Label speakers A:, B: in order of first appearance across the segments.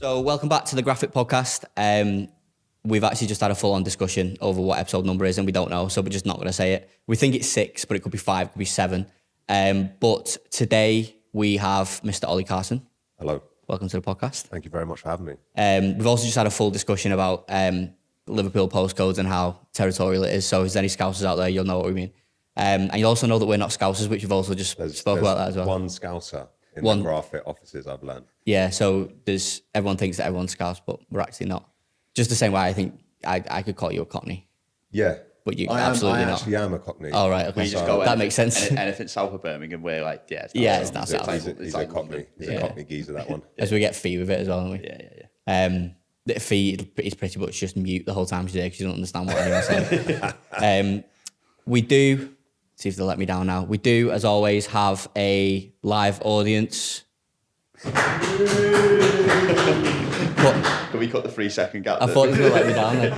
A: So welcome back to the Graphfit podcast. We've actually just had a full-on discussion over what episode number is, and we don't know, so we're just not going to say it. We think it's 6, but it could be 5, it could be 7. But today we have Mr. Ollie Carson.
B: Hello.
A: Welcome to the podcast.
B: Thank you very much for having me.
A: We've also just had a full discussion about Liverpool postcodes and how territorial it is. So if there's any Scousers out there, you'll know what we mean. And you'll also know that we're not Scousers, which we've also just spoke about that as well.
B: One Scouser in the Graphfit offices, I've learned.
A: Yeah, so everyone thinks that everyone's Scouse, but we're actually not. Just the same way I think I could call you a Cockney.
B: Yeah.
A: But you absolutely not.
B: I actually am a Cockney.
A: Oh, right, okay. That makes sense.
C: Anything south of Birmingham, we're like,
A: it's not south.
B: He's a Cockney. He's a Cockney geezer, that one.
A: As we get Fee with it as well, don't we?
C: Yeah.
A: The Fee is pretty much just mute the whole time she's there because you don't understand what anyone's saying. We do, see if they'll let me down now. We do, as always, have a live audience.
C: Can we cut the 3-second gap?
A: I thought you were going to let me down then.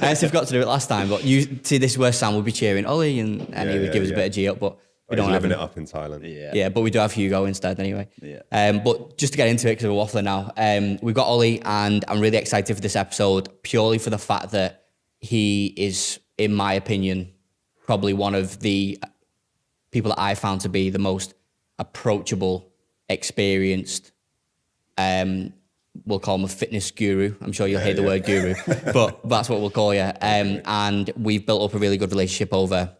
A: I actually forgot to do it last time, but you see, this is where Sam would be cheering Ollie and he would give us a bit of G up, but we don't have
B: living it up in Thailand.
A: Yeah, but we do have Hugo instead anyway.
C: Yeah.
A: But just to get into it, because we're waffling now, we've got Ollie, and I'm really excited for this episode purely for the fact that he is, in my opinion, probably one of the people that I found to be the most approachable, experienced, we'll call him a fitness guru. I'm sure you'll hate the word guru, but that's what we'll call you. And we've built up a really good relationship over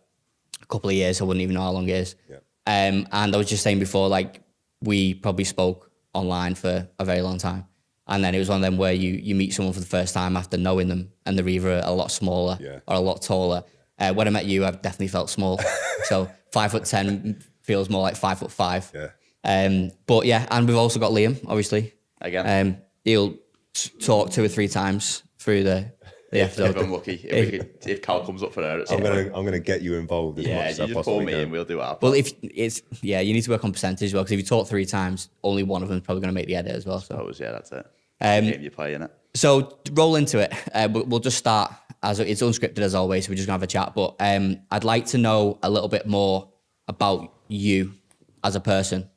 A: a couple of years. I wouldn't even know how long it is.
B: Yeah.
A: And I was just saying before, like, we probably spoke online for a very long time. And then it was one of them where you meet someone for the first time after knowing them, and they're either a lot smaller or a lot taller. When I met you, I definitely felt small. So 5'10" feels more like 5'5".
B: Yeah.
A: But yeah, and we've also got Liam, obviously.
C: Again.
A: He'll talk 2 or 3 times through the episode.
C: If I'm lucky, if Cal comes up for her,
B: I'm gonna get you involved as much as I
C: you just
B: possibly
C: pull me
B: can.
C: in, we'll do our part.
A: Well, if it's you need to work on percentage as well, because if you talk 3 times, only one of them is probably going to make the edit as well. So
C: that's it. Game you play, innit?
A: So roll into it. We'll just start as it's unscripted as always. So we're just gonna have a chat, but I'd like to know a little bit more about you as a person.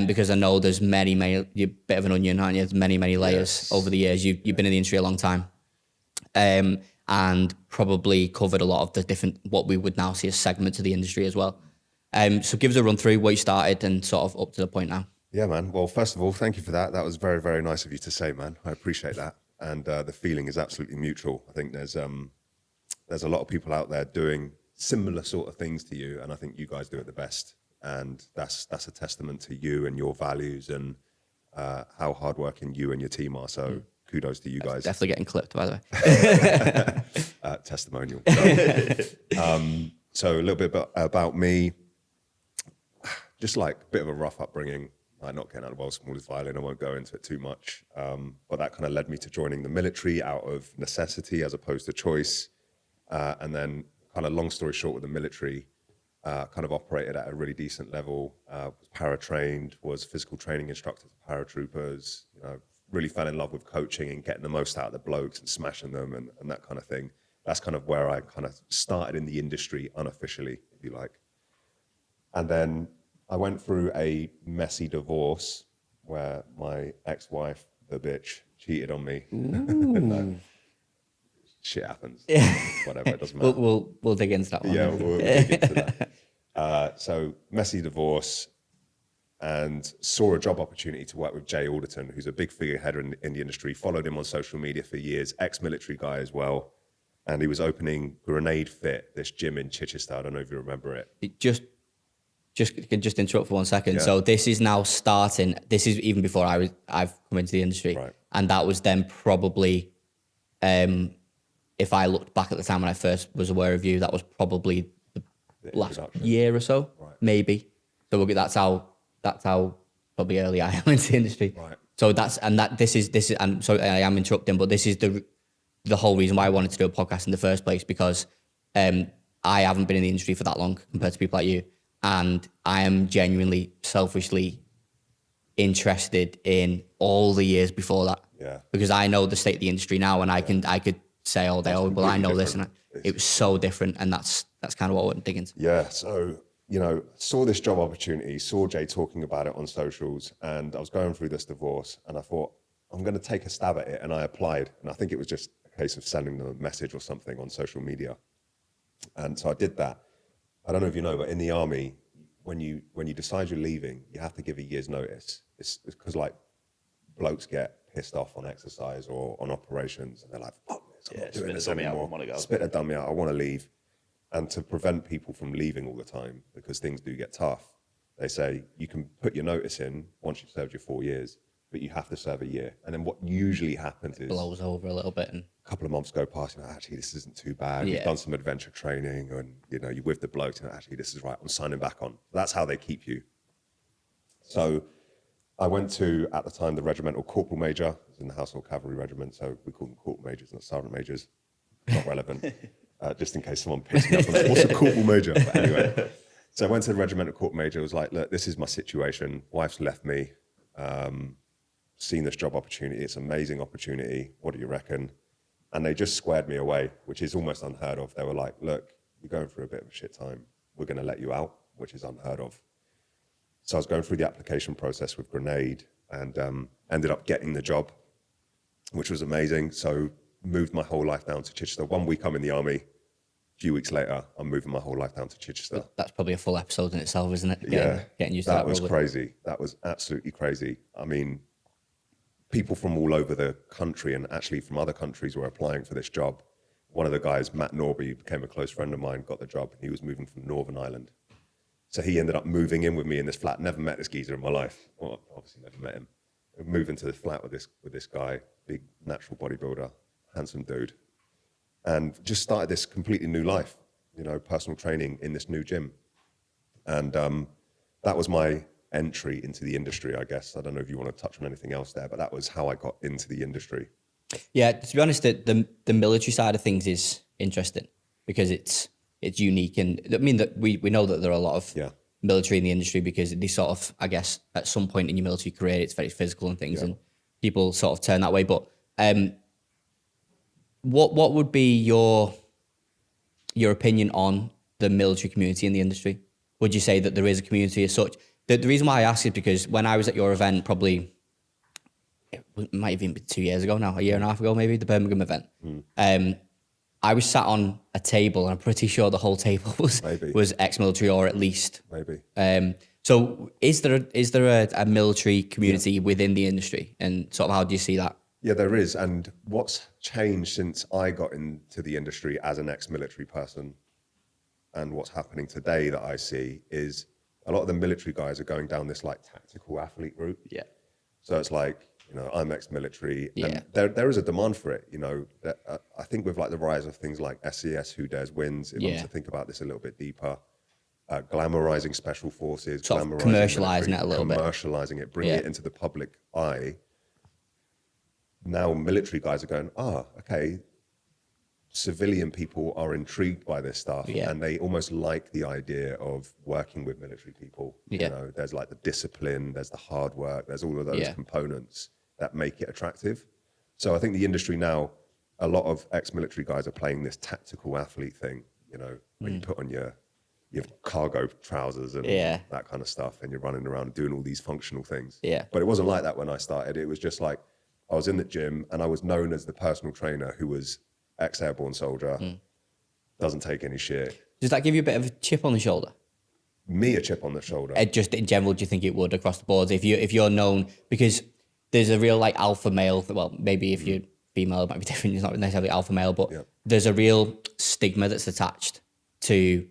A: Because I know there's many, you're a bit of an onion, aren't you? There's many layers over the years. You've been in the industry a long time, and probably covered a lot of the different, what we would now see as segments of the industry as well. So give us a run through where you started and sort of up to the point now.
B: Yeah, man. Well, first of all, thank you for that. That was very, very nice of you to say, man. I appreciate that. And the feeling is absolutely mutual. I think there's a lot of people out there doing similar sort of things to you, and I think you guys do it the best. And that's a testament to you and your values and how hardworking you and your team are. So kudos to you guys.
A: Definitely getting clipped, by the
B: way. Testimonial. So a little bit about me. Just like a bit of a rough upbringing. Like not getting out of the world's smallest violin. I won't go into it too much. But that kind of led me to joining the military out of necessity as opposed to choice. And then kind of long story short with the military, kind of operated at a really decent level, was para-trained, was physical training instructor to paratroopers, really fell in love with coaching and getting the most out of the blokes and smashing them and that kind of thing. That's kind of where I kind of started in the industry unofficially, if you like. And then I went through a messy divorce where my ex-wife, the bitch, cheated on me. No. Shit happens. Whatever, it doesn't matter.
A: We'll dig into that one.
B: Yeah, we'll dig into that. So messy divorce, and saw a job opportunity to work with Jay Alderton, who's a big figurehead in the industry. Followed him on social media for years, ex-military guy as well. And he was opening Grenade Fit, this gym in Chichester. I don't know if you remember it.
A: Just interrupt for 1 second. Yeah. So this is now starting. This is even before I've come into the industry,
B: right. And
A: that was then probably. If I looked back at the time when I first was aware of you, that was probably the last year or so,
B: right.
A: Maybe. So that's how probably early I am into the industry.
B: Right.
A: So this is, and sorry I am interrupting, but this is the whole reason why I wanted to do a podcast in the first place, because I haven't been in the industry for that long compared to people like you, and I am genuinely, selfishly interested in all the years before that.
B: Yeah.
A: Because I know the state of the industry now, and I could say all day, well, I know this, and it was so different, and that's kind of what I want to dig into.
B: Yeah, so, saw this job opportunity, saw Jay talking about it on socials, and I was going through this divorce, and I thought, I'm going to take a stab at it. And I applied. And I think it was just a case of sending them a message or something on social media. And so I did that. I don't know if you know, but in the army, when you decide you're leaving, you have to give a year's notice. It's because like blokes get pissed off on exercise or on operations, and they're like, "Fuck this, I'm not doing this anymore. Spit a dummy out. I want to leave." And to prevent people from leaving all the time, because things do get tough, they say you can put your notice in once you've served your 4 years, but you have to serve a year. And then what usually happens is
A: blows over a little bit, and
B: a couple of months go past, actually, this isn't too bad. You've done some adventure training, and you're with the blokes, and actually, this is right. I'm signing back on. That's how they keep you. So I went to, at the time, the regimental corporal major. It was in the Household Cavalry Regiment, so we call them corporal majors, not sergeant majors. Not relevant, just in case someone pissed me off. What's a corporal major? But anyway, so I went to the regimental corporal major. I was like, look, this is my situation. Wife's left me. Seen this job opportunity. It's an amazing opportunity. What do you reckon? And they just squared me away, which is almost unheard of. They were like, look, you're going through a bit of a shit time. We're going to let you out, which is unheard of. So I was going through the application process with Grenade and ended up getting the job, which was amazing. So moved my whole life down to Chichester. 1 week I'm in the army. A few weeks later, I'm moving my whole life down to Chichester.
A: That's probably a full episode in itself, isn't it? Getting used to
B: that was crazy. That was absolutely crazy. I mean, people from all over the country and actually from other countries were applying for this job. One of the guys, Matt Norby, became a close friend of mine, got the job. He was moving from Northern Ireland. So he ended up moving in with me in this flat. Never met this geezer in my life. Well, obviously never met him. Moved into the flat with this guy, big natural bodybuilder, handsome dude. And just started this completely new life, personal training in this new gym. And that was my entry into the industry, I guess. I don't know if you want to touch on anything else there, but that was how I got into the industry.
A: Yeah, to be honest, the military side of things is interesting because it's unique. And I mean, that we know that there are a lot of military in the industry because they sort of, I guess, at some point in your military career, it's very physical and things, and people sort of turn that way. But what would be your opinion on the military community in the industry? Would you say that there is a community as such? The reason why I ask is because when I was at your event, probably, it might even be 2 years ago now, a year and a half ago maybe, the Birmingham event, I was sat on a table, and I'm pretty sure the whole table was ex-military, or at least.
B: Maybe.
A: So is there a military community within the industry, and sort of how do you see that?
B: Yeah, there is. And what's changed since I got into the industry as an ex-military person and what's happening today that I see is a lot of the military guys are going down this like tactical athlete route.
C: Yeah.
B: So it's like, I'm ex-military, and there is a demand for it. I think with like the rise of things like SES, Who Dares Wins, if I'm to think about this a little bit deeper, glamorizing special forces,
A: sort of commercializing
B: military,
A: it a little bit,
B: commercializing it, bringing it into the public eye. Now military guys are going, okay, civilian people are intrigued by this stuff, and they almost like the idea of working with military people. There's like the discipline, there's the hard work, there's all of those components that make it attractive. So I think the industry now, a lot of ex-military guys are playing this tactical athlete thing, where you put on your cargo trousers and that kind of stuff, and you're running around doing all these functional things. But it wasn't like that when I started. It was just like, I was in the gym and I was known as the personal trainer who was ex-airborne soldier, doesn't take any shit.
A: Does that give you a bit of a chip on the shoulder?
B: Me, a chip on the shoulder?
A: Just in general, do you think it would across the board? If you're known, because there's a real like alpha male, well, maybe if you're female, it might be different, it's not necessarily alpha male, but there's a real stigma that's attached to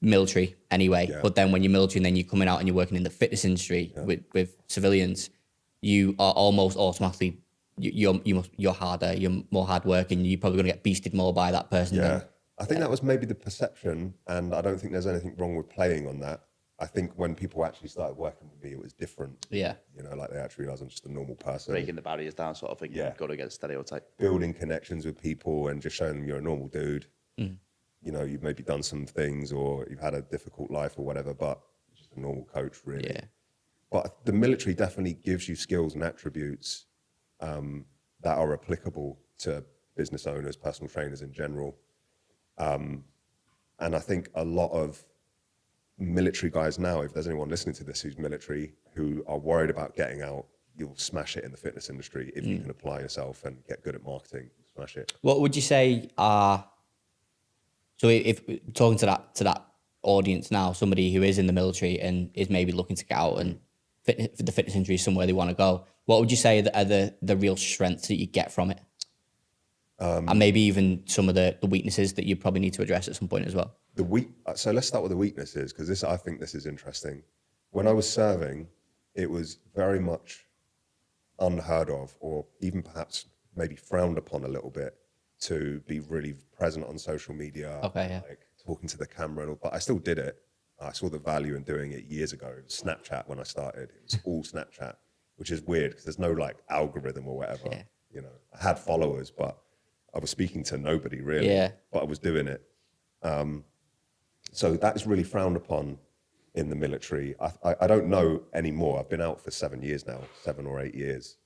A: military anyway. But then when you're military and then you're coming out and you're working in the fitness industry with civilians, you are almost automatically, you're harder, you're more hardworking, you're probably going to get beasted more by that person.
B: I think that was maybe the perception, and I don't think there's anything wrong with playing on that. I think when people actually started working with me, it was different. Like they actually realised I'm just a normal person.
C: Breaking the barriers down, sort of thing. You've got to get a stereotype.
B: Building connections with people and just showing them you're a normal dude. You've maybe done some things or you've had a difficult life or whatever, but you're just a normal coach, really. But the military definitely gives you skills and attributes that are applicable to business owners, personal trainers in general. And I think a lot of military guys now, if there's anyone listening to this who's military, who are worried about getting out, you'll smash it in the fitness industry if you can apply yourself and get good at marketing. Smash it.
A: What would you say are, so if talking to that audience now, somebody who is in the military and is maybe looking to get out and the fitness industry is somewhere they want to go, what would you say are the real strengths that you get from it? And maybe even some of the weaknesses that you probably need to address at some point as well.
B: So let's start with the weaknesses, because I think this is interesting. When I was serving, it was very much unheard of, or even perhaps maybe frowned upon a little bit, to be really present on social media, like talking to the camera and all. But I still did it. I saw the value in doing it years ago. It was Snapchat when I started. It was all Snapchat, which is weird because there's no like algorithm or whatever. Yeah. You know, I had followers, but I was speaking to nobody really. Yeah. But I was doing it. So that is really frowned upon in the military. I don't know anymore. I've been out for 7 years now, 7 or 8 years.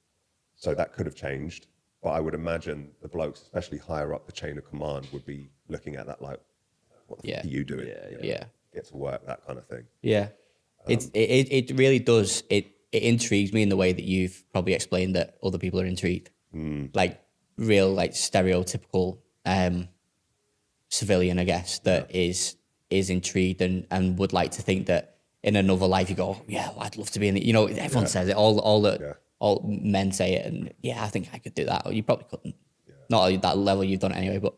B: So that could have changed. But I would imagine the blokes, especially higher up the chain of command, would be looking at that like, what the fuck are you doing? Yeah. Get to work, that kind of thing. Yeah.
A: It really does. It intrigues me in the way that you've probably explained that other people are intrigued. Like real, like stereotypical civilian, I guess, that is intrigued and would like to think that in another life you go, oh, yeah, well, I'd love to be in it. You know, everyone says it. All men say it, and yeah, I think I could do that. Or you probably couldn't. Not at that level you've done it anyway, but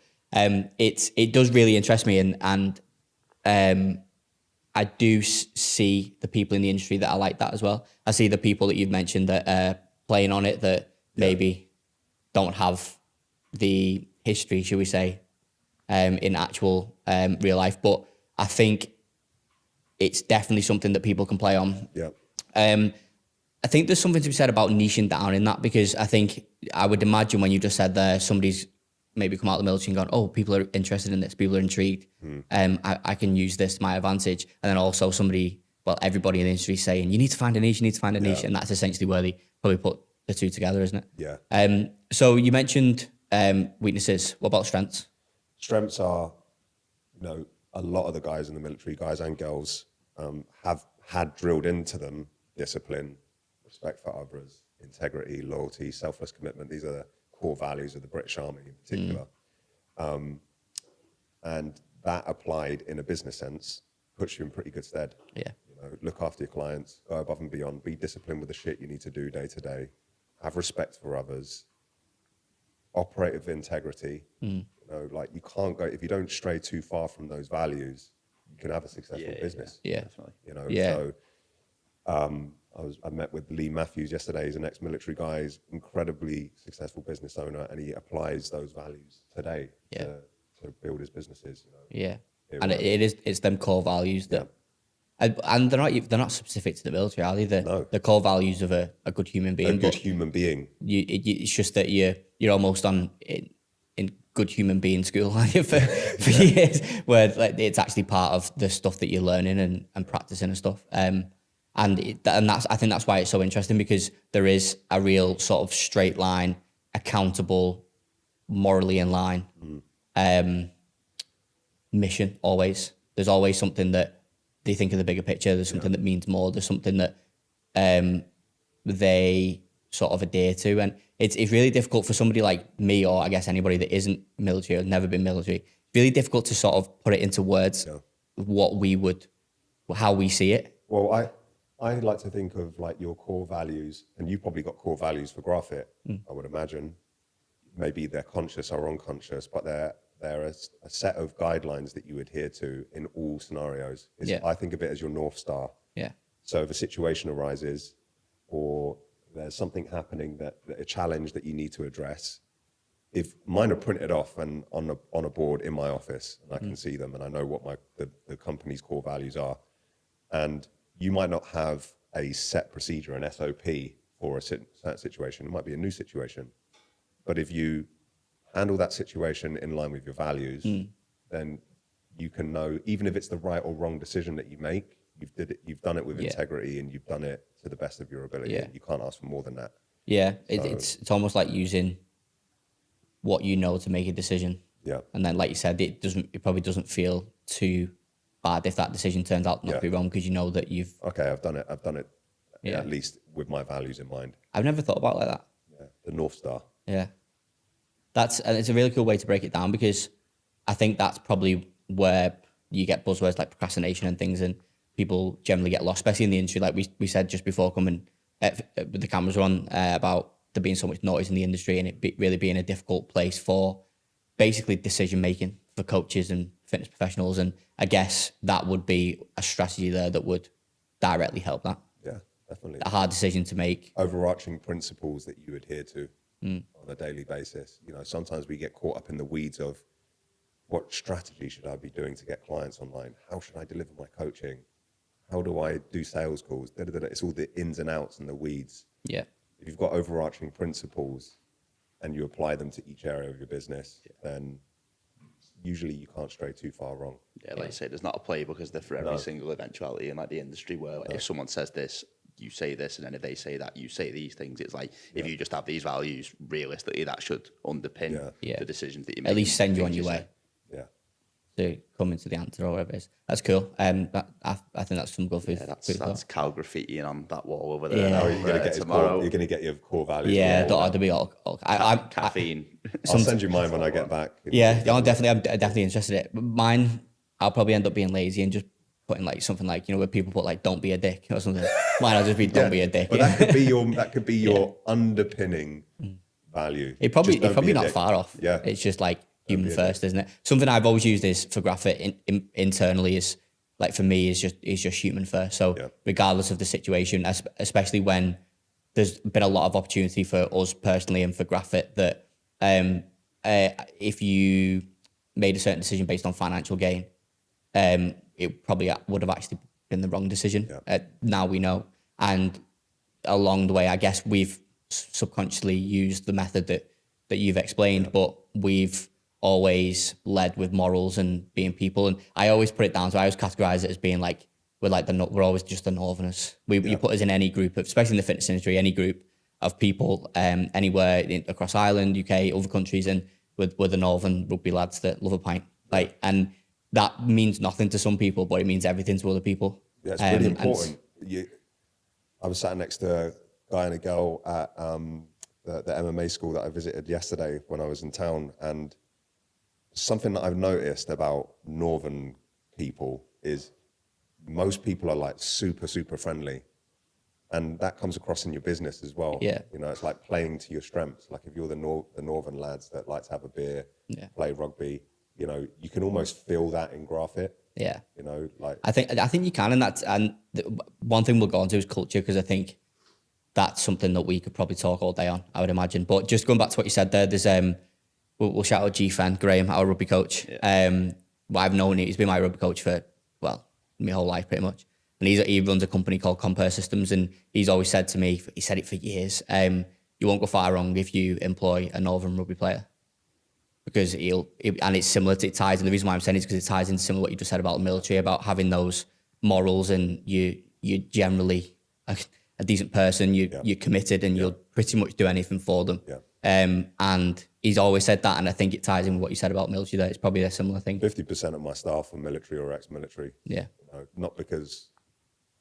A: it does really interest me, and I do see the people in the industry that are like that as well. I see the people that you've mentioned that are playing on it that maybe don't have the history, should we say, in actual real life. But I think it's definitely something that people can play on. Yeah. I think there's something to be said about niching down in that, because I would imagine when you just said there, somebody's maybe come out of the military and gone, oh, people are interested in this, people are intrigued. I can use this to my advantage. And then also everybody in the industry is saying, you need to find a niche, and that's essentially where they probably put the two together, isn't it?
B: Yeah.
A: So you mentioned weaknesses. What about strengths?
B: Strengths are, a lot of the guys in the military, guys and girls, have had drilled into them discipline, respect for others, integrity, loyalty, selfless commitment. These are the core values of the British Army in particular. And that applied in a business sense puts you in pretty good stead.
A: Yeah.
B: Look after your clients, go above and beyond, be disciplined with the shit you need to do day to day, have respect for others, operate with integrity. Like you can't go, if you don't stray too far from those values, you can have a successful business.
A: Yeah.
B: So I met with Lee Matthews yesterday. He's an ex-military guy. He's an incredibly successful business owner, and he applies those values today to build his businesses.
A: Yeah, and it's them core values that, and they're not specific to the military, are they? The core values of a good human being.
B: A good human being.
A: It's just that you're almost in good human being school for years, where like it's actually part of the stuff that you're learning and practicing and stuff. I think that's why it's so interesting, because there is a real sort of straight line, accountable, morally in line mission always. There's always something that they think of the bigger picture. There's something that means more. There's something that they sort of adhere to. And it's really difficult for somebody like me, or I guess anybody that isn't military or never been military, really difficult to sort of put it into words, how we see it.
B: Well, I like to think of like your core values, and you probably got core values for Graphfit, I would imagine. Maybe they're conscious or unconscious, but they're a set of guidelines that you adhere to in all scenarios. I think of it as your North Star.
A: Yeah.
B: So if a situation arises or there's something happening, that a challenge that you need to address, if mine are printed off and on a board in my office, and I can see them and I know what the company's core values are, and you might not have a set procedure, an SOP for a certain situation. It might be a new situation. But if you handle that situation in line with your values, then you can know, even if it's the right or wrong decision that you make, you've done it with integrity, and you've done it to the best of your ability. Yeah. You can't ask for more than that.
A: Yeah, it's almost like using what you know to make a decision.
B: Yeah.
A: And then, like you said, it probably doesn't feel too bad if that decision turns out not to be wrong, because you know that you've...
B: Okay, I've done it
A: Yeah.
B: at least with my values in mind.
A: I've never thought about it like that.
B: Yeah. The North Star.
A: Yeah. And it's a really cool way to break it down, because I think that's probably where you get buzzwords like procrastination and things, and people generally get lost, especially in the industry. Like we said just before coming, with the cameras were on, about there being so much noise in the industry, and it really being a difficult place for basically decision making for coaches and fitness professionals. And I guess that would be a strategy there that would directly help that.
B: Yeah, definitely.
A: A hard decision to make.
B: Overarching principles that you adhere to on a daily basis. You know, sometimes we get caught up in the weeds of what strategy should I be doing to get clients online? How should I deliver my coaching? How do I do sales calls? It's all the ins and outs and the weeds.
A: Yeah.
B: If you've got overarching principles and you apply them to each area of your business, then usually you can't stray too far wrong.
C: Yeah, like I say, there's not a playbook, is there, for every single eventuality in like the industry where if someone says this, you say this, and then if they say that, you say these things. It's like, if you just have these values, realistically, that should underpin the decisions that you make.
A: At least send you on your way
B: Yeah.
A: to come into the answer or whatever it is. That's cool. I think that's some good food.
C: Yeah, that's Cal graffiti on that wall over there.
A: Yeah.
B: Oh, you're going to get
C: tomorrow.
B: you're going to get your core values.
A: Yeah,
B: on the wall.
A: that'd be all.
C: Caffeine.
B: I'll send you mine when I get back.
A: Yeah, I'm definitely interested in it. Mine, I'll probably end up being lazy and just putting like something like, you know, where people put like "don't be a dick" or something. Mine will just be "don't be a dick."
B: But that could be your underpinning value.
A: It's
B: Just don't
A: probably
B: be a
A: not
B: dick.
A: far off.
B: Yeah.
A: It's just like human
B: be a
A: first, isn't it? Something I've always used is for Graphfit internally is like, for me, is just human first. So regardless of the situation, especially when there's been a lot of opportunity for us personally and for Graphfit, that if you made a certain decision based on financial gain, it probably would have actually been the wrong decision. Now we know. And along the way, I guess we've subconsciously used the method that you've explained, but we've always led with morals and being people. And I always put it down, so I always categorize it as being like, we're always just the Northerners. You put us in any group, especially in the fitness industry, any group of people, anywhere across Ireland, UK, other countries, and we're the Northern rugby lads that love a pint. Like, and that means nothing to some people, but it means everything to other people.
B: Yeah, it's really important. I was sat next to a guy and a girl at the MMA school that I visited yesterday when I was in town, and something that I've noticed about Northern people is most people are like super, super friendly. And that comes across in your business as well.
A: Yeah.
B: You know, it's like playing to your strengths. Like if you're the Northern lads that like to have a beer, play rugby, you know, you can almost feel that in Graphfit.
A: Yeah.
B: You know, like
A: I think you can, and one thing we'll go on to is culture, because I think that's something that we could probably talk all day on, I would imagine. But just going back to what you said there, there's we'll shout out GFan, Graham, our rugby coach. I've known him, he's been my rugby coach for my whole life pretty much. And he runs a company called Compare Systems, and he's always said to me, he said it for years, you won't go far wrong if you employ a Northern rugby player, because and it's similar to, it ties, and the reason why I'm saying it is because it ties into similar what you just said about the military, about having those morals, and you're generally a decent person, you're committed, and you'll pretty much do anything for them. And he's always said that, and I think it ties in with what you said about military there. It's probably a similar thing.
B: 50% of my staff are military or ex-military.
A: Yeah.
B: You know, not because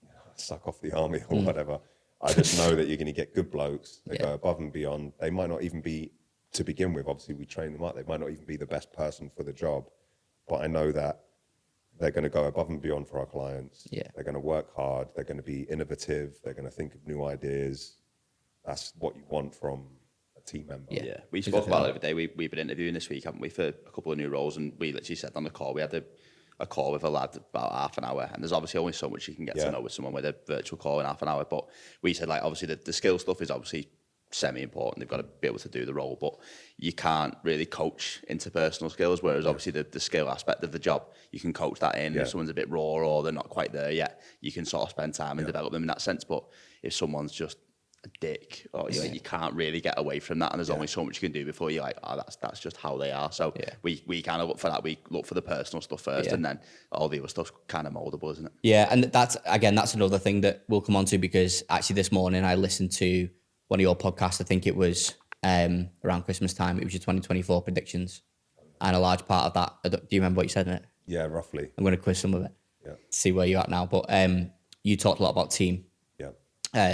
B: I suck off the army or whatever. I just know that you're going to get good blokes that go above and beyond. They might not even be, to begin with, obviously we train them up, they might not even be the best person for the job. But I know that they're going to go above and beyond for our clients.
A: Yeah.
B: They're going to work hard. They're going to be innovative. They're going to think of new ideas. That's what you want from a team member.
C: Yeah, we spoke about it every day. We've been interviewing this week, haven't we, for a couple of new roles, and we literally said on the call, we had a call with a lad about half an hour, and there's obviously only so much you can get to know with someone with a virtual call in half an hour, but we said, like, obviously the skill stuff is obviously semi-important. They've got to be able to do the role, but you can't really coach interpersonal skills, whereas obviously the skill aspect of the job, you can coach that in. If someone's a bit raw or they're not quite there yet, you can sort of spend time and develop them in that sense. But if someone's just a dick, or you can't really get away from that, and there's only so much you can do before you're like, oh, that's just how they are. So we kind of look for that. We look for the personal stuff first, and then all the other stuff's kind of moldable, isn't it? Yeah,
A: and that's another thing that we'll come on to, because actually this morning I listened to one of your podcasts. I think it was around Christmas time. It was your 2024 predictions, and a large part of that, do you remember what you said in it?
B: Yeah, roughly.
A: I'm going to quiz some of it,
B: Yeah.
A: see where you're at now. But you talked a lot about team.
B: Yeah.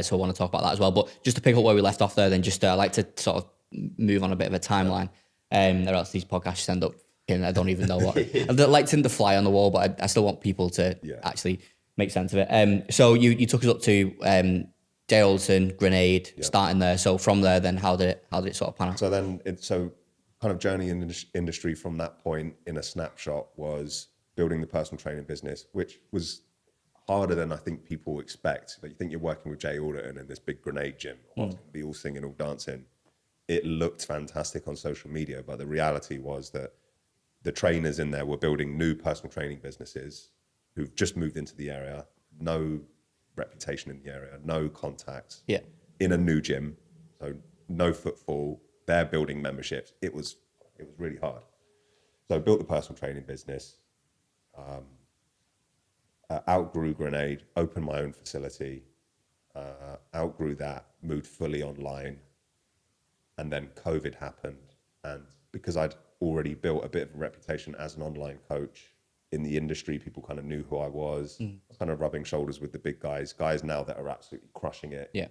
A: So I want to talk about that as well. But just to pick up where we left off there, then just I like to sort of move on a bit of a timeline. Or else these podcasts just end up, I don't even know what. I'd like to fly on the wall, but I still want people to actually make sense of it. So you took us up to J. Olson, Grenade, starting there. So from there, then how did it sort of pan out?
B: So then, kind of journey in the industry from that point in a snapshot was building the personal training business, which was harder than I think people expect. Like, you think you're working with Jay Alderton in this big Grenade gym, or it's going to be all singing, all dancing. It looked fantastic on social media, but the reality was that the trainers in there were building new personal training businesses who've just moved into the area, no reputation in the area, no contacts, in a new gym, so no footfall. They're building memberships. It was really hard. So I built the personal training business, outgrew Grenade, opened my own facility, outgrew that, moved fully online, and then COVID happened. And because I'd already built a bit of a reputation as an online coach in the industry, people kind of knew who I was. I was kind of rubbing shoulders with the big guys now that are absolutely crushing it.
A: Yeah.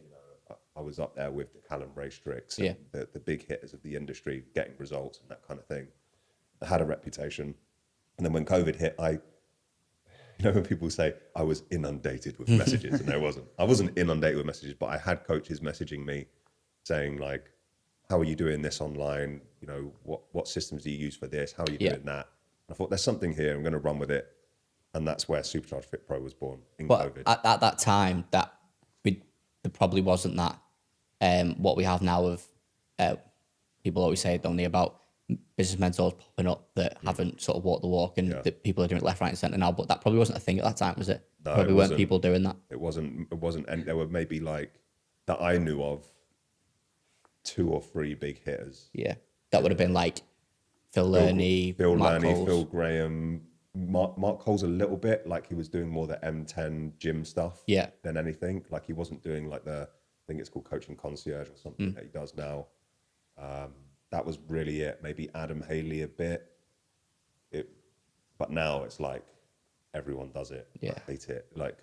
B: I was up there with the Callum Raystricks and the big hitters of the industry, getting results and that kind of thing. I had a reputation. And then when COVID hit, when people say I was inundated with messages, and I wasn't inundated with messages, but I had coaches messaging me saying like, how are you doing this online? What systems do you use for this? How are you doing that? I thought there's something here. I'm going to run with it. And that's where Supercharged Fit Pro was born in COVID.
A: At that time, there probably wasn't that what we have now of people always say, don't they, about business mentors popping up that haven't sort of walked the walk, and that people are doing it left, right, and centre now. But that probably wasn't a thing at that time, was it?
B: No,
A: probably weren't people doing that.
B: It wasn't. And there were maybe like that I knew of 2 or 3 big hitters.
A: Yeah, that would have been like Phil Lerney,
B: Phil Graham, Mark Cole's a little bit, like he was doing more the M10 gym stuff than anything. Like he wasn't doing like I think it's called Coaching Concierge or something that he does now. That was really it. Maybe Adam Haley a bit. But now it's like everyone does it.
A: Yeah.
B: I hate it. Like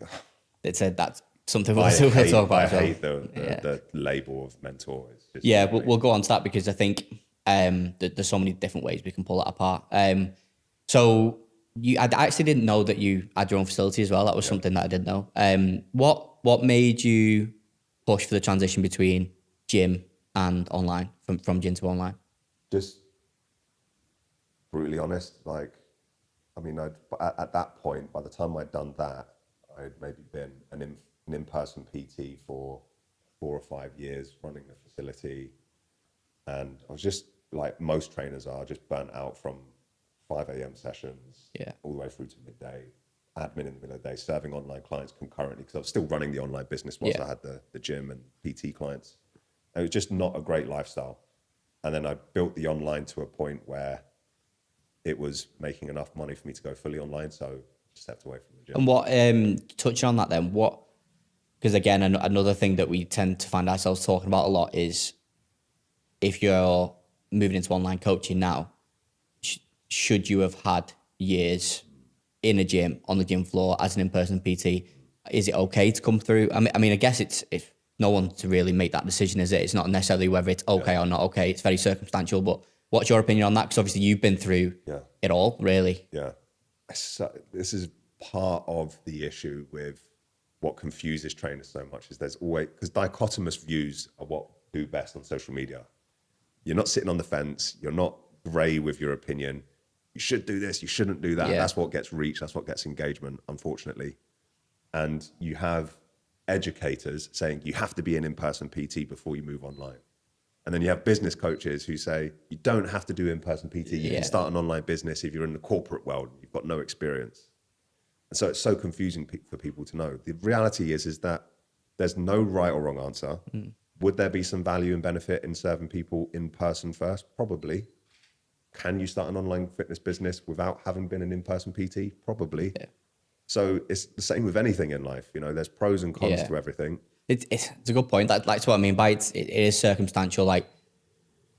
A: that's something we'll talk about.
B: I hate the label of mentor. It's just
A: we'll go on to that because I think there's so many different ways we can pull that apart. So I actually didn't know that you had your own facility as well. That was something that I didn't know. What made you push for the transition between gym and online, from gym to online?
B: Just brutally honest, like, I mean, at that point, by the time I'd done that, I'd maybe been an in-person PT for 4 or 5 years running the facility. And I was just, like most trainers are, just burnt out from 5 a.m. sessions all the way through to midday, admin in the middle of the day, serving online clients concurrently, because I was still running the online business whilst I had the gym and PT clients. It was just not a great lifestyle. And then I built the online to a point where it was making enough money for me to go fully online, so I stepped away from the gym.
A: And what, touching on that then, because again, another thing that we tend to find ourselves talking about a lot is if you're moving into online coaching now, should you have had years in a gym, on the gym floor, as an in-person PT? Is it okay to come through? I mean, I guess it's no one to really make that decision, is it? It's not necessarily whether it's okay or not okay. It's very circumstantial. But what's your opinion on that? Because obviously you've been through it all, really.
B: Yeah. So this is part of the issue with what confuses trainers so much, is there's always, because dichotomous views are what do best on social media. You're not sitting on the fence. You're not grey with your opinion. You should do this. You shouldn't do that. That's what gets reach. That's what gets engagement, unfortunately. And you have educators saying you have to be an in-person PT before you move online. And then you have business coaches who say you don't have to do in-person PT. You can start an online business if you're in the corporate world. You've got no experience. And so it's so confusing for people to know. The reality is that there's no right or wrong answer. Would there be some value and benefit in serving people in person first? Probably. Can you start an online fitness business without having been an in-person PT? Probably. Yeah. So it's the same with anything in life. There's pros and cons to everything. It's
A: a good point. That's what I mean by it is circumstantial. Like,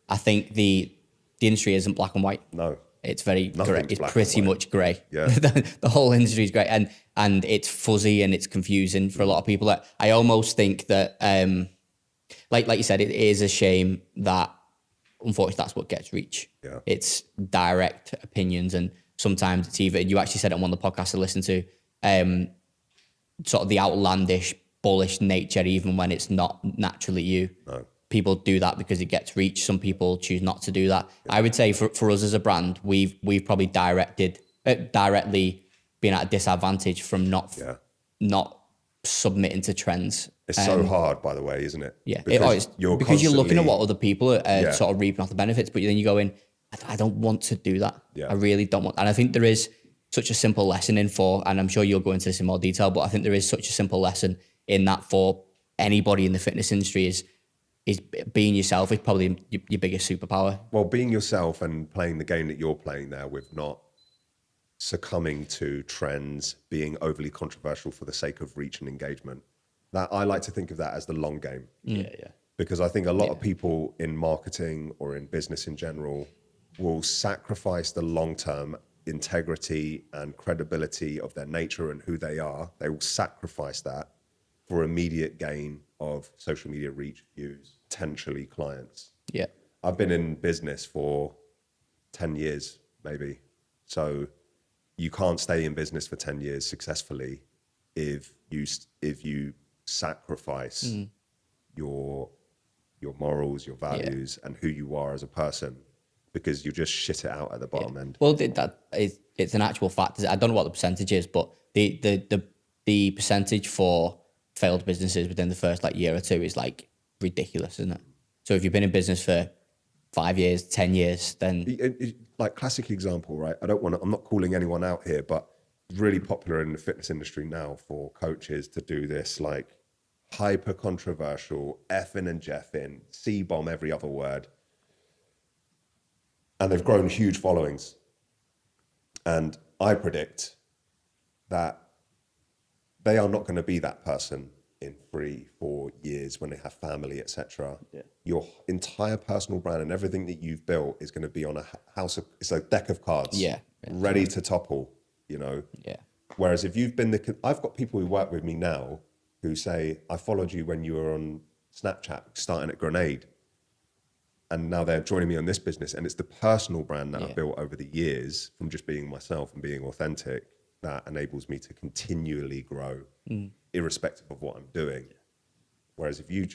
A: I think the industry isn't black and white.
B: No.
A: It's very grey.
B: Nothing's
A: It's
B: black
A: pretty
B: and white.
A: much grey.
B: Yeah.
A: The whole industry is grey, and it's fuzzy and it's confusing for a lot of people. Like, I almost think that, like you said, it is a shame that unfortunately that's what gets reach.
B: Yeah.
A: It's direct opinions, and sometimes it's either, you actually said it on one of the podcasts I listened to, sort of the outlandish, bullish nature, even when it's not naturally you.
B: No.
A: People do that because it gets reach. Some people choose not to do that. Yeah. I would say for us as a brand, we've probably directly been at a disadvantage from not submitting to trends.
B: It's so hard, by the way, isn't it?
A: Yeah, because you're looking at what other people are sort of reaping off the benefits, but then you go in, I don't want to do that.
B: Yeah.
A: I really don't want. And I think there is such a simple lesson and I'm sure you'll go into this in more detail, but I think there is such a simple lesson in that for anybody in the fitness industry is being yourself is probably your biggest superpower.
B: Well, being yourself and playing the game that you're playing there with not succumbing to trends, being overly controversial for the sake of reach and engagement. That I like to think of that as the long game.
C: Yeah.
B: Because I think a lot of people in marketing or in business in general will sacrifice the long-term integrity and credibility of their nature and who they are. They will sacrifice that for immediate gain of social media reach, views, potentially clients.
A: Yeah.
B: I've been in business for 10 years, maybe. So you can't stay in business for 10 years successfully if you sacrifice your morals, your values, and who you are as a person, because you just shit it out at the bottom end.
A: Well, it's an actual fact. I don't know what the percentage is, but the percentage for failed businesses within the first year or two is ridiculous, isn't it? So if you've been in business for 5 years, 10 years, then
B: Classic example, right? I'm not calling anyone out here, but it's really popular in the fitness industry now for coaches to do this hyper controversial effing and jeffing, C-bomb every other word. And they've grown huge followings. And I predict that they are not going to be that person in 3-4 years when they have family, etc.
C: Yeah.
B: Your entire personal brand and everything that you've built is going to be on it's a deck of cards, ready to topple,
A: Yeah.
B: Whereas if you've been I've got people who work with me now who say, I followed you when you were on Snapchat, starting at Grenade. And now they're joining me on this business. And it's the personal brand that I've built over the years from just being myself and being authentic that enables me to continually grow, irrespective of what I'm doing. Whereas if you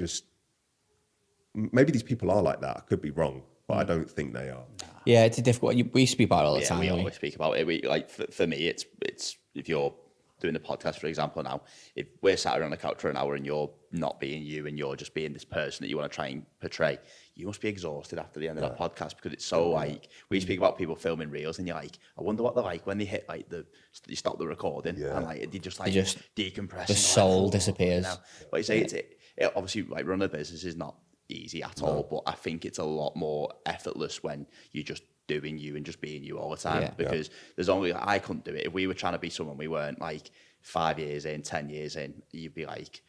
B: maybe these people are like that. I could be wrong, but I don't think they are.
A: Yeah, it's a difficult. We speak about it all the time.
C: We always speak about it. For me, it's if you're doing a podcast, for example, now, if we're sat around the couch for an hour and you're not being you and you're just being this person that you want to try and portray, you must be exhausted after the end of that podcast, because it's so we speak about people filming reels and you're like, I wonder what they're like when they hit you stop the recording and they just decompress.
A: The soul disappears.
C: But you say it obviously running a business is not easy at all, but I think it's a lot more effortless when you're just doing you and just being you all the time, because there's only, I couldn't do it. If we were trying to be someone we weren't 5 years in, 10 years in, you'd be like,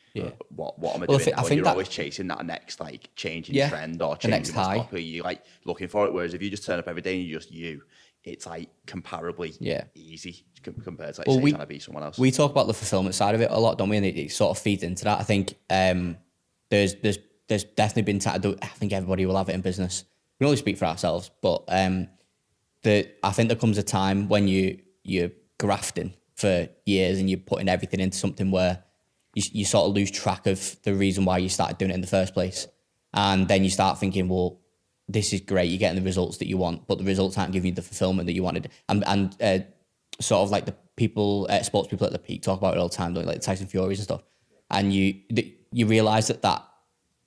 C: what am I doing now? And you're always chasing that next changing trend or changing
A: next high.
C: popular. You're looking for it. Whereas if you just turn up every day and you're just you, it's comparably easy compared to trying to be someone else.
A: We talk about the fulfillment side of it a lot, don't we? And it sort of feeds into that. I think there's definitely been I think everybody will have it in business. We can only speak for ourselves, but I think there comes a time when you're grafting for years and you're putting everything into something where you sort of lose track of the reason why you started doing it in the first place. And then you start thinking, well, this is great, you're getting the results that you want, but the results aren't giving you the fulfillment that you wanted. And sort of the people, sports people at the peak talk about it all the time, like Tyson Furies and stuff. And you realize that the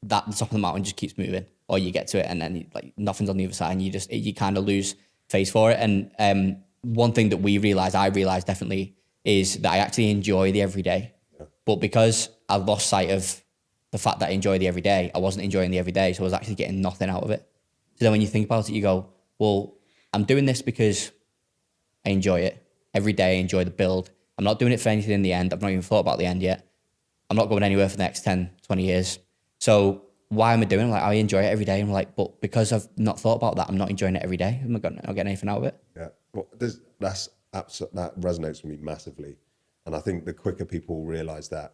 A: top of the mountain just keeps moving, or you get to it and then nothing's on the other side, and you kind of lose face for it. And one thing that I realized definitely is that I actually enjoy the everyday, but because I lost sight of the fact that I enjoy the everyday, I wasn't enjoying the everyday, so I was actually getting nothing out of it. So then when you think about it, you go, well, I'm doing this because I enjoy it every day. I enjoy the build. I'm not doing it for anything in the end. I've not even thought about the end yet. I'm not going anywhere for the next 10, 20 years. So why am I doing it? Like, I enjoy it every day. I'm like, but because I've not thought about that, I'm not enjoying it every day. I'm not getting anything out of it.
B: Yeah, well, that resonates with me massively, and I think the quicker people realize that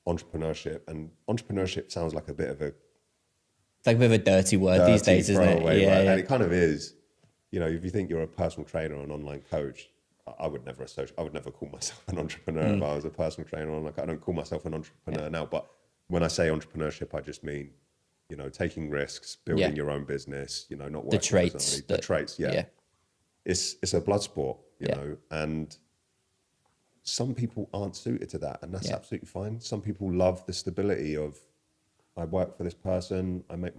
B: entrepreneurship sounds like a bit of a
A: It's like a bit of a dirty word these days, isn't it?
B: throwaway
A: Yeah,
B: word,
A: yeah.
B: and it kind of is. You know, if you think you're a personal trainer or an online coach, I would never call myself an entrepreneur if I was a personal trainer. I don't call myself an entrepreneur now, but when I say entrepreneurship, I just mean, you know, taking risks, building your own business, you know, not working for somebody. The traits, yeah. It's a blood sport, you know, and some people aren't suited to that, and that's absolutely fine. Some people love the stability of, I work for this person, I make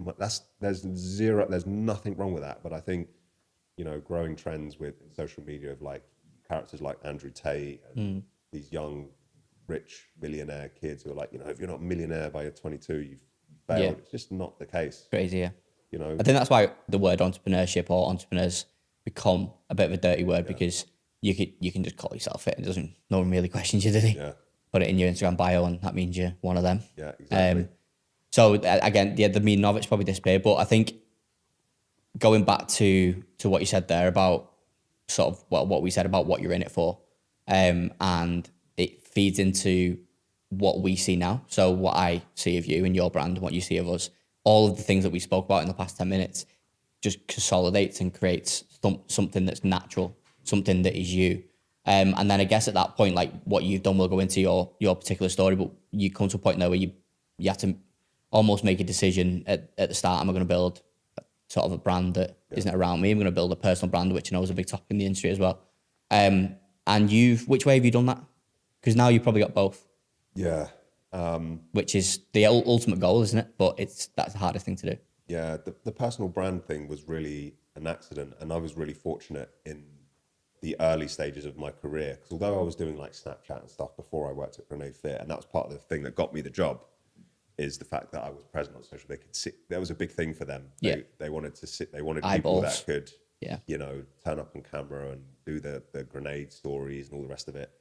B: there's nothing wrong with that. But I think, you know, growing trends with social media of like characters like Andrew Tate and these young, rich millionaire kids who are like, you know, if you're not a millionaire by you're 22, you've failed. Yeah. It's just not the case.
A: Crazy, yeah.
B: You know,
A: I think that's why the word entrepreneurship or entrepreneurs become a bit of a dirty word, because you can just call yourself it. No one really questions you, do they?
B: Yeah.
A: Put it in your Instagram bio and that means you're one of them.
B: Yeah, exactly.
A: So again, the meaning of it's probably disappeared. But I think going back to what you said there about sort of what we said about what you're in it for, and it feeds into what we see now. So what I see of you and your brand and what you see of us, all of the things that we spoke about in the past 10 minutes just consolidates and creates something that's natural, something that is you. And then I guess at that point, like what you've done will go into your particular story, but you come to a point now where you have to almost make a decision at the start. Am I going to build sort of a brand that isn't around me? I'm going to build a personal brand, which I know is a big topic in the industry as well. And which way have you done that? Because now you've probably got both.
B: Yeah.
A: Which is the ultimate goal, isn't it? But that's the hardest thing to do.
B: Yeah, the personal brand thing was really an accident, and I was really fortunate in the early stages of my career, because although I was doing like Snapchat and stuff before I worked at Graphfit, and that was part of the thing that got me the job, is the fact that I was present on social. They could see, there was a big thing for them. They wanted to sit. They wanted people that could, you know, turn up on camera and do the grenade stories and all the rest of it.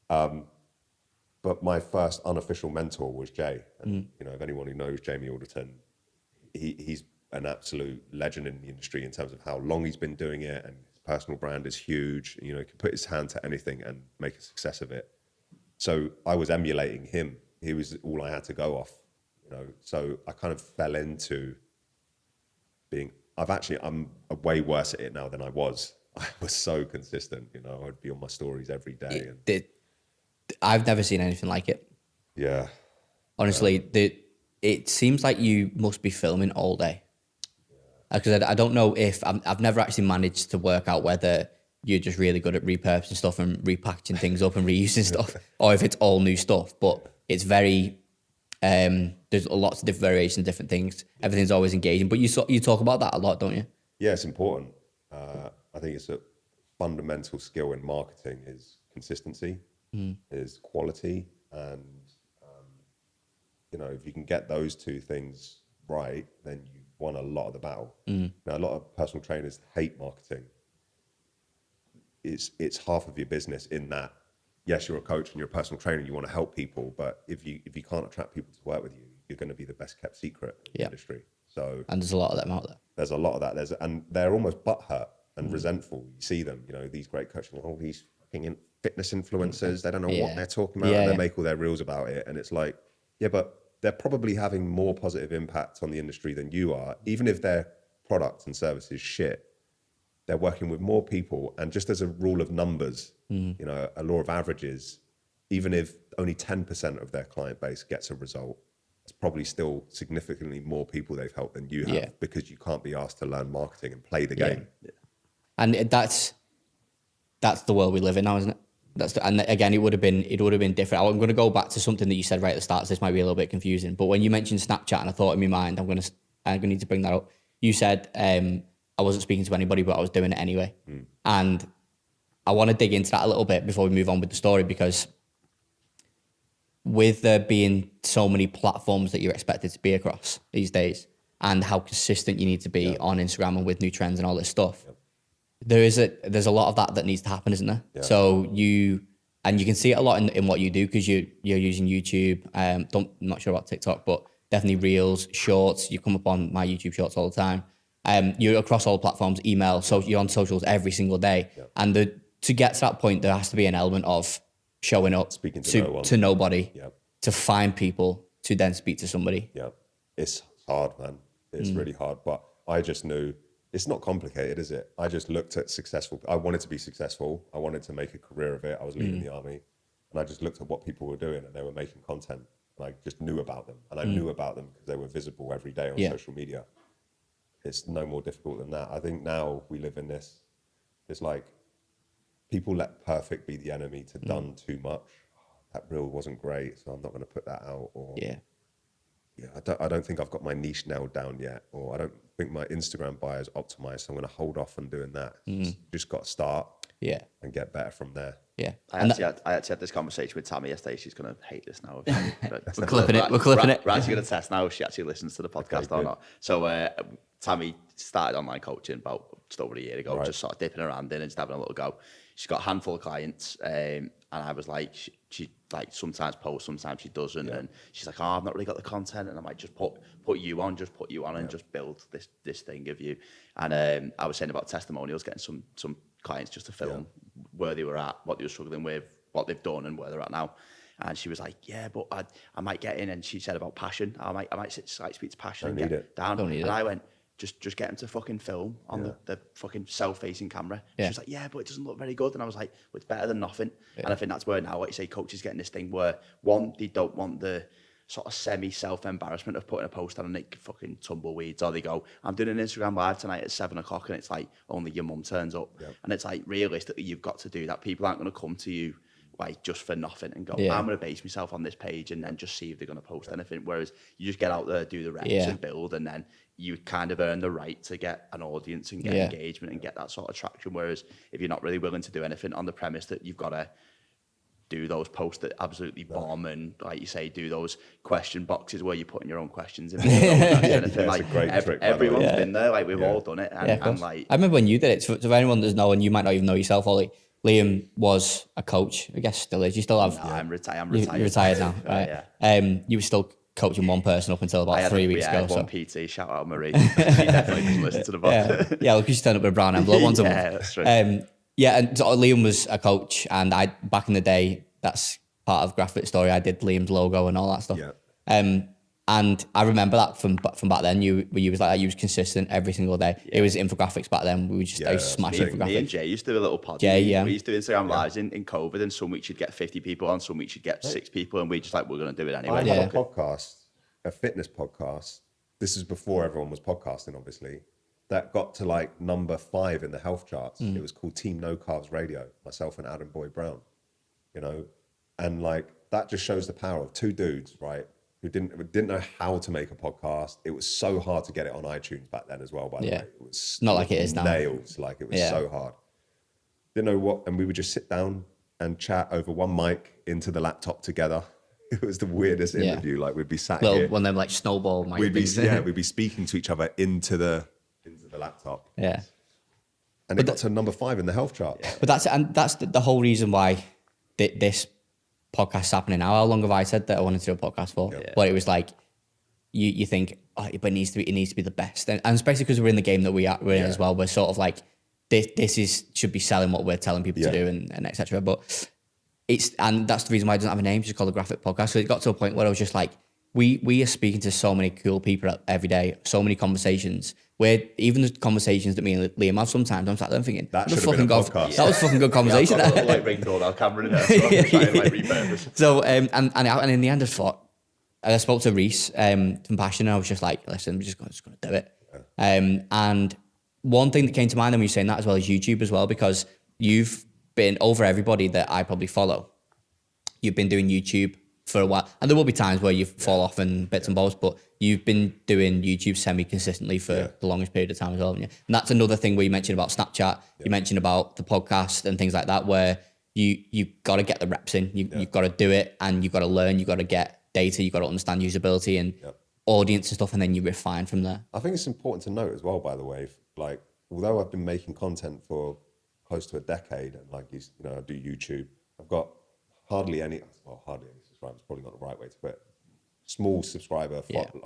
B: But my first unofficial mentor was Jay, and you know, if anyone who knows Jamie Alderton, he's an absolute legend in the industry in terms of how long he's been doing it, and his personal brand is huge. You know, he can put his hand to anything and make a success of it. So I was emulating him. He was all I had to go off, you know. So I kind of fell into being. I'm way worse at it now than I was. I was so consistent, you know. I'd be on my stories every day.
A: I've never seen anything like it.
B: Yeah.
A: Honestly, it seems like you must be filming all day. Because I don't know if I've never actually managed to work out whether you're just really good at repurposing stuff and repackaging things up and reusing stuff, or if it's all new stuff. But it's very there's lots of different variations, different things. Everything's always engaging. But you talk about that a lot, don't you?
B: Yeah, it's important. I think it's a fundamental skill in marketing is consistency, is quality, and you know, if you can get those two things right, then you've won a lot of the battle. Now, a lot of personal trainers hate marketing. It's half of your business in that, yes, you're a coach and you're a personal trainer, you want to help people, but if you can't attract people to work with you, you're going to be the best kept secret in the industry. So,
A: and there's a lot of them out there.
B: There's a lot of that. And they're almost butthurt and resentful. You see them, you know, these great coaches, all these fucking fitness influencers, they don't know what they're talking about, and they make all their reels about it. And it's like, yeah, but they're probably having more positive impact on the industry than you are, even if their product and service is shit. They're working with more people, and just as a rule of numbers, you know, a law of averages, even if only 10% of their client base gets a result, it's probably still significantly more people they've helped than you have, because you can't be asked to learn marketing and play the game.
A: And that's the world we live in now, isn't it? And again, it would have been different. I'm going to go back to something that you said right at the start. So this might be a little bit confusing, but when you mentioned Snapchat, and I thought in my mind, I'm going to need to bring that up. You said I wasn't speaking to anybody, but I was doing it anyway. And I want to dig into that a little bit before we move on with the story, because with there being so many platforms that you're expected to be across these days, and how consistent you need to be on Instagram and with new trends and all this stuff, there's a lot of that needs to happen, isn't there? So you can see it a lot in what you do, because you're using YouTube. I'm not sure about TikTok, but definitely reels, shorts. You come up on my YouTube shorts all the time. You're across all platforms, email, so you're on socials every single day.
B: Yeah.
A: And to get to that point, there has to be an element of showing up
B: Speaking to no one.
A: to nobody,
B: Yeah.
A: to find people, to then speak to somebody.
B: Yeah, it's hard, man. It's really hard. But I just knew it's not complicated, is it? I just looked at successful. I wanted to be successful. I wanted to make a career of it. I was leaving the army, and I just looked at what people were doing, and they were making content, and I just knew about them, and I knew about them because they were visible every day on social media. It's no more difficult than that. I think now we live in this. It's like people let perfect be the enemy to done too much. That reel wasn't great, so I'm not going to put that out. Or I don't think I've got my niche nailed down yet, or I don't think my Instagram bio is optimized, so I'm going to hold off on doing that. Just got to start, and get better from there.
A: Yeah,
C: I actually had this conversation with Tammy yesterday. She's going to hate this now.
A: We're clipping it. We're clipping it.
C: We're actually going to test now if she actually listens to the podcast or not. So Tammy started online coaching about just over a year ago, just sort of dipping her hand in and just having a little go. She's got a handful of clients, and I was like, she like sometimes posts, sometimes she doesn't, and she's like, oh, I've not really got the content, and I might just put you on, and just build this thing of you. And I was saying about testimonials, getting some clients just to film where they were at, what they were struggling with, what they've done, and where they're at now. And she was like, yeah, but I might get in. And she said about passion, I might speak to passion and get down.
A: Don't need it.
C: I went, just get them to fucking film on the fucking self-facing camera. She was like, yeah, but it doesn't look very good. And I was like, well, it's better than nothing. And I think that's where now, like you say, coaches getting this thing where, one, they don't want the sort of semi-self-embarrassment of putting a post on and it fucking tumbleweeds, or they go, I'm doing an Instagram live tonight at 7 o'clock, and it's like, only your mum turns up. And it's like, realistically, you've got to do that. People aren't going to come to you like just for nothing and go, I'm going to base myself on this page and then just see if they're going to post anything. Whereas you just get out there, do the reps and build, and then you kind of earn the right to get an audience and get engagement and get that sort of traction. Whereas if you're not really willing to do anything on the premise that you've got to do those posts that absolutely bomb and, like you say, do those question boxes where you're putting your own questions in. Everyone's been there. Like we've all done it. And like,
A: I remember when you did it. So for anyone that's knowing, you might not even know yourself, Ollie. Liam was a coach. I guess still is. You still have.
C: No, I'm retired.
A: You're retired now, right? You were still coaching one person up until about 3 weeks ago.
C: I had one PT. Shout out Marie. She definitely doesn't listen to the podcast.
A: Yeah, look, she's turned up with a brown envelope once a month.
C: Yeah, that's true.
A: And so Liam was a coach, and I back in the day, that's part of Graphfit story. I did Liam's logo and all that stuff. And I remember that from back then. You was like that. You was consistent every single day. It was infographics back then. We were just smashing infographics.
C: Me and Jay used to do a little pod. We used to do Instagram lives in COVID, and some weeks you'd get 50 people on, some weeks you'd get 6 people, and we just like, we're going to do it anyway.
B: I had a podcast, a fitness podcast. This is before everyone was podcasting, obviously. That got to like number 5 in the health charts. It was called Team No Carbs Radio. Myself and Adam Boy Brown. You know, and like that just shows the power of 2 dudes, right? Who didn't know how to make a podcast. It was so hard to get it on iTunes back then as well, by the way. It was
A: not like it is now.
B: Nails, like it was so hard. Didn't know what, and we would just sit down and chat over one mic into the laptop together. It was the weirdest interview. Like we'd be sat here.
A: One of them like snowball mic
B: we'd be
A: things.
B: we'd be speaking to each other into the laptop.
A: Yeah.
B: And it got to number 5 in the health chart.
A: But that's the whole reason why this podcast's happening now. How long have I said that I wanted to do a podcast for? But it was like you think, but it needs to be the best, and especially because we're in the game that we're in as well. We're sort of like this should be selling what we're telling people to do and etc. But and that's the reason why it doesn't have a name. It's just called the Graphfit Podcast. So it got to a point where I was just like, we are speaking to so many cool people every day, so many conversations. Where even the conversations that me and Liam have sometimes, I'm sat there thinking,
B: that should have been a podcast.
A: That was fucking good conversation.
C: I've got a little, like ring doorbell camera in there, so I'm trying to like repurpose.
A: So and in the end, I thought, I spoke to Reese from Passion, and I was just like, listen, I'm just going to do it. And one thing that came to mind when you were saying that as well is YouTube as well, because you've been over everybody that I probably follow. You've been doing YouTube for a while, and there will be times where you fall off and bits and bobs, but you've been doing YouTube semi-consistently for the longest period of time as well, haven't you? And that's another thing where you mentioned about Snapchat, you mentioned about the podcast and things like that, where you've got to get the reps in, you've got to do it, and you've got to learn, you've got to get data, you've got to understand usability and audience and stuff, and then you refine from there.
B: I think it's important to note as well, by the way, like, although I've been making content for close to a decade, and like, you know, I do YouTube, I've got hardly any, it's probably not the right way to put it, small subscriber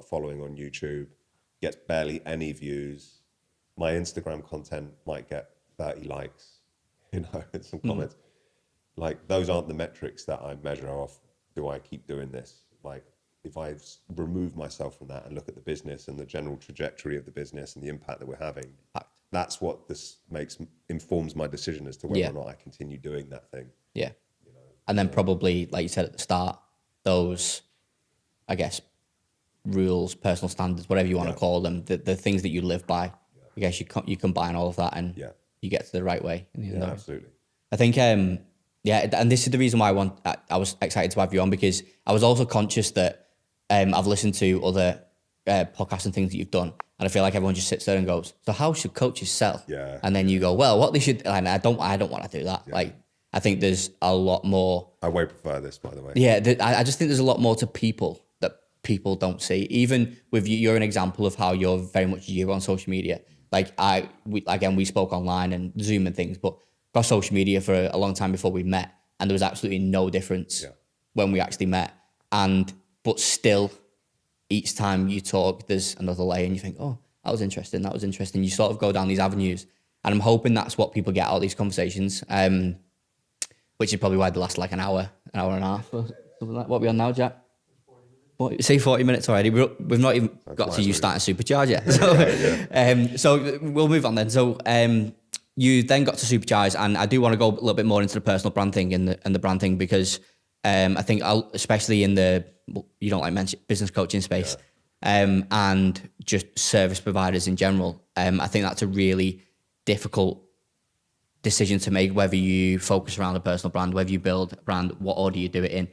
B: following on YouTube, gets barely any views. My Instagram content might get 30 likes, and some comments. Like, those aren't the metrics that I measure off. Do I keep doing this? Like, if I remove myself from that and look at the business and the general trajectory of the business and the impact that we're having, that's what this informs my decision as to whether or not I continue doing that thing.
A: Yeah. And then probably, like you said at the start, those, I guess, rules, personal standards, whatever you want to call them, the things that you live by, I guess you combine all of that and you get to the right way.
B: Yeah, absolutely.
A: I think, and this is the reason why I was excited to have you on, because I was also conscious that I've listened to other podcasts and things that you've done, and I feel like everyone just sits there and goes, so how should coaches sell?
B: Yeah.
A: And then you go, well, what they should, and I don't want to do that. Yeah. Like, I think there's a lot more.
B: I way prefer this, by the way.
A: Yeah, I just think there's a lot more to people that people don't see. Even with you, you're an example of how you're very much you on social media. Like we spoke online and Zoom and things, but across social media for a long time before we met, and there was absolutely no difference when we actually met. But still, each time you talk, there's another layer, and you think, oh, that was interesting. You sort of go down these avenues, and I'm hoping that's what people get out of these conversations. Which is probably why they last like an hour and a half or something like that. What are we on now, Jack? 40 minutes already. We've not even got to you starting Supercharge yet. So, so we'll move on then. So you then got to Supercharge, and I do want to go a little bit more into the personal brand thing and the brand thing, because I think especially in you don't like mention business coaching space and just service providers in general, I think that's a really difficult decision to make, whether you focus around a personal brand, whether you build a brand, what order you do it in.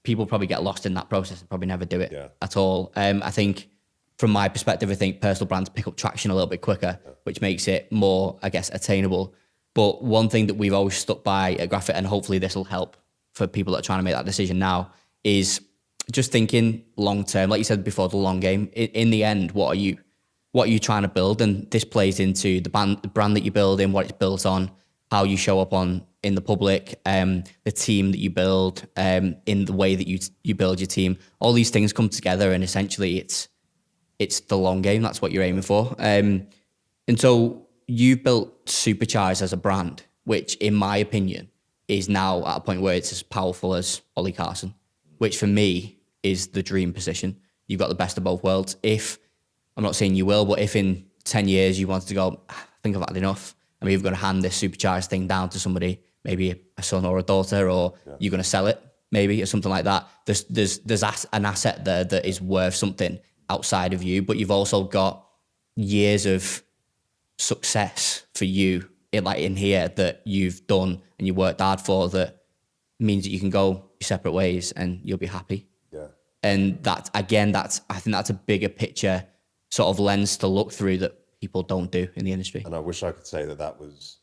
A: People probably get lost in that process and probably never do it at all. I think from my perspective, I think personal brands pick up traction a little bit quicker, which makes it more, I guess, attainable. But one thing that we've always stuck by at Graphfit, and hopefully this will help for people that are trying to make that decision now, is just thinking long term. Like you said before, the long game. In the end, what are you trying to build? And this plays into the brand that you build in, what it's built on, how you show up in the public, the team that you build, in the way that you build your team. All these things come together, and essentially it's the long game. That's what you're aiming for. And so you've built Supercharge as a brand, which in my opinion is now at a point where it's as powerful as Ollie Carson, which for me is the dream position. You've got the best of both worlds. I'm not saying you will, but if in 10 years you wanted to go, I think I've had enough, I mean, you're going to hand this Supercharged thing down to somebody, maybe a son or a daughter, or you're going to sell it, maybe, or something like that. There's an asset there that is worth something outside of you, but you've also got years of success for you in here that you've done and you worked hard for, that means that you can go your separate ways and you'll be happy.
B: Yeah.
A: And I think that's a bigger picture sort of lens to look through that people don't do in the industry.
B: And I wish I could say that was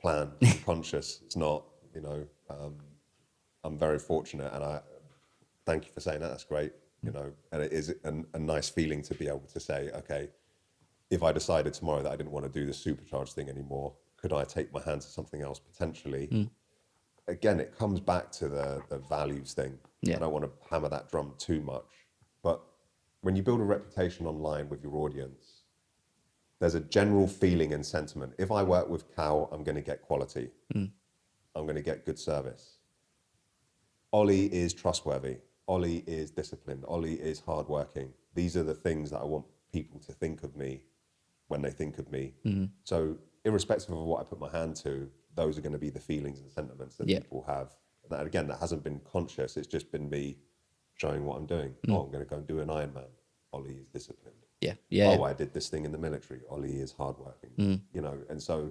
B: planned and conscious. It's not, I'm very fortunate, and I thank you for saying that. That's great, and it is a nice feeling to be able to say, okay, if I decided tomorrow that I didn't want to do the Supercharged thing anymore, could I take my hand to something else potentially? Again, it comes back to the values thing. I don't want to hammer that drum too much, but when you build a reputation online with your audience, there's a general feeling and sentiment. If I work with Cal, I'm going to get quality. I'm going to get good service. Ollie is trustworthy. Ollie is disciplined. Ollie is hardworking. These are the things that I want people to think of me when they think of me. So irrespective of what I put my hand to, those are going to be the feelings and sentiments that people have. And again, that hasn't been conscious. It's just been me showing what I'm doing. Oh, I'm going to go and do an Ironman. Ollie is disciplined. Oh, I did this thing in the military. Ollie is hardworking. And so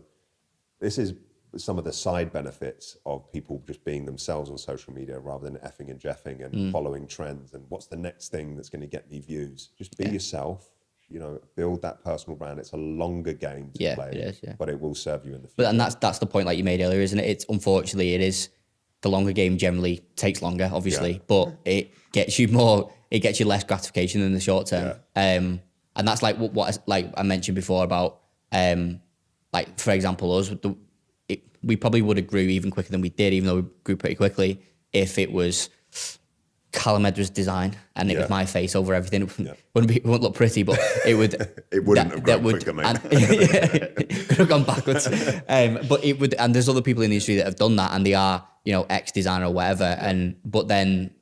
B: this is some of the side benefits of people just being themselves on social media rather than effing and jeffing and following trends and what's the next thing that's going to get me views. Just be yourself. Build that personal brand. It's a longer game to play,
A: it is,
B: but it will serve you in the future.
A: And that's the point like you made earlier, isn't it? It's unfortunately, it is the longer game generally takes longer, obviously, but it gets you less gratification in the short term. And that's like what like I mentioned before about like, for example, us, we probably would have grew even quicker than we did, even though we grew pretty quickly, if it was Callum Edwards design, and it was my face over everything. It wouldn't look pretty, but it would.
B: It wouldn't have gone quicker, mate.
A: Could have gone backwards. But it would, and there's other people in the industry that have done that, and they are, ex-designer or whatever. But then,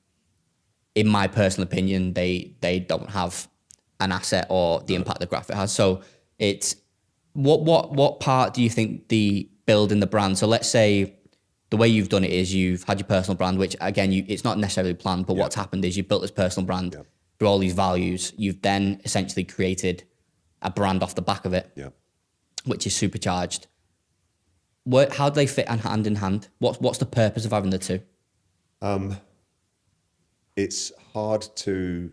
A: in my personal opinion, they don't have an asset or the impact that Graphfit has. So it's what part do you think the building the brand? So let's say the way you've done it is you've had your personal brand, which again, it's not necessarily planned, but what's happened is you've built this personal brand through all these values. You've then essentially created a brand off the back of it, which is supercharged. How do they fit hand in hand? What's the purpose of having the two?
B: It's hard to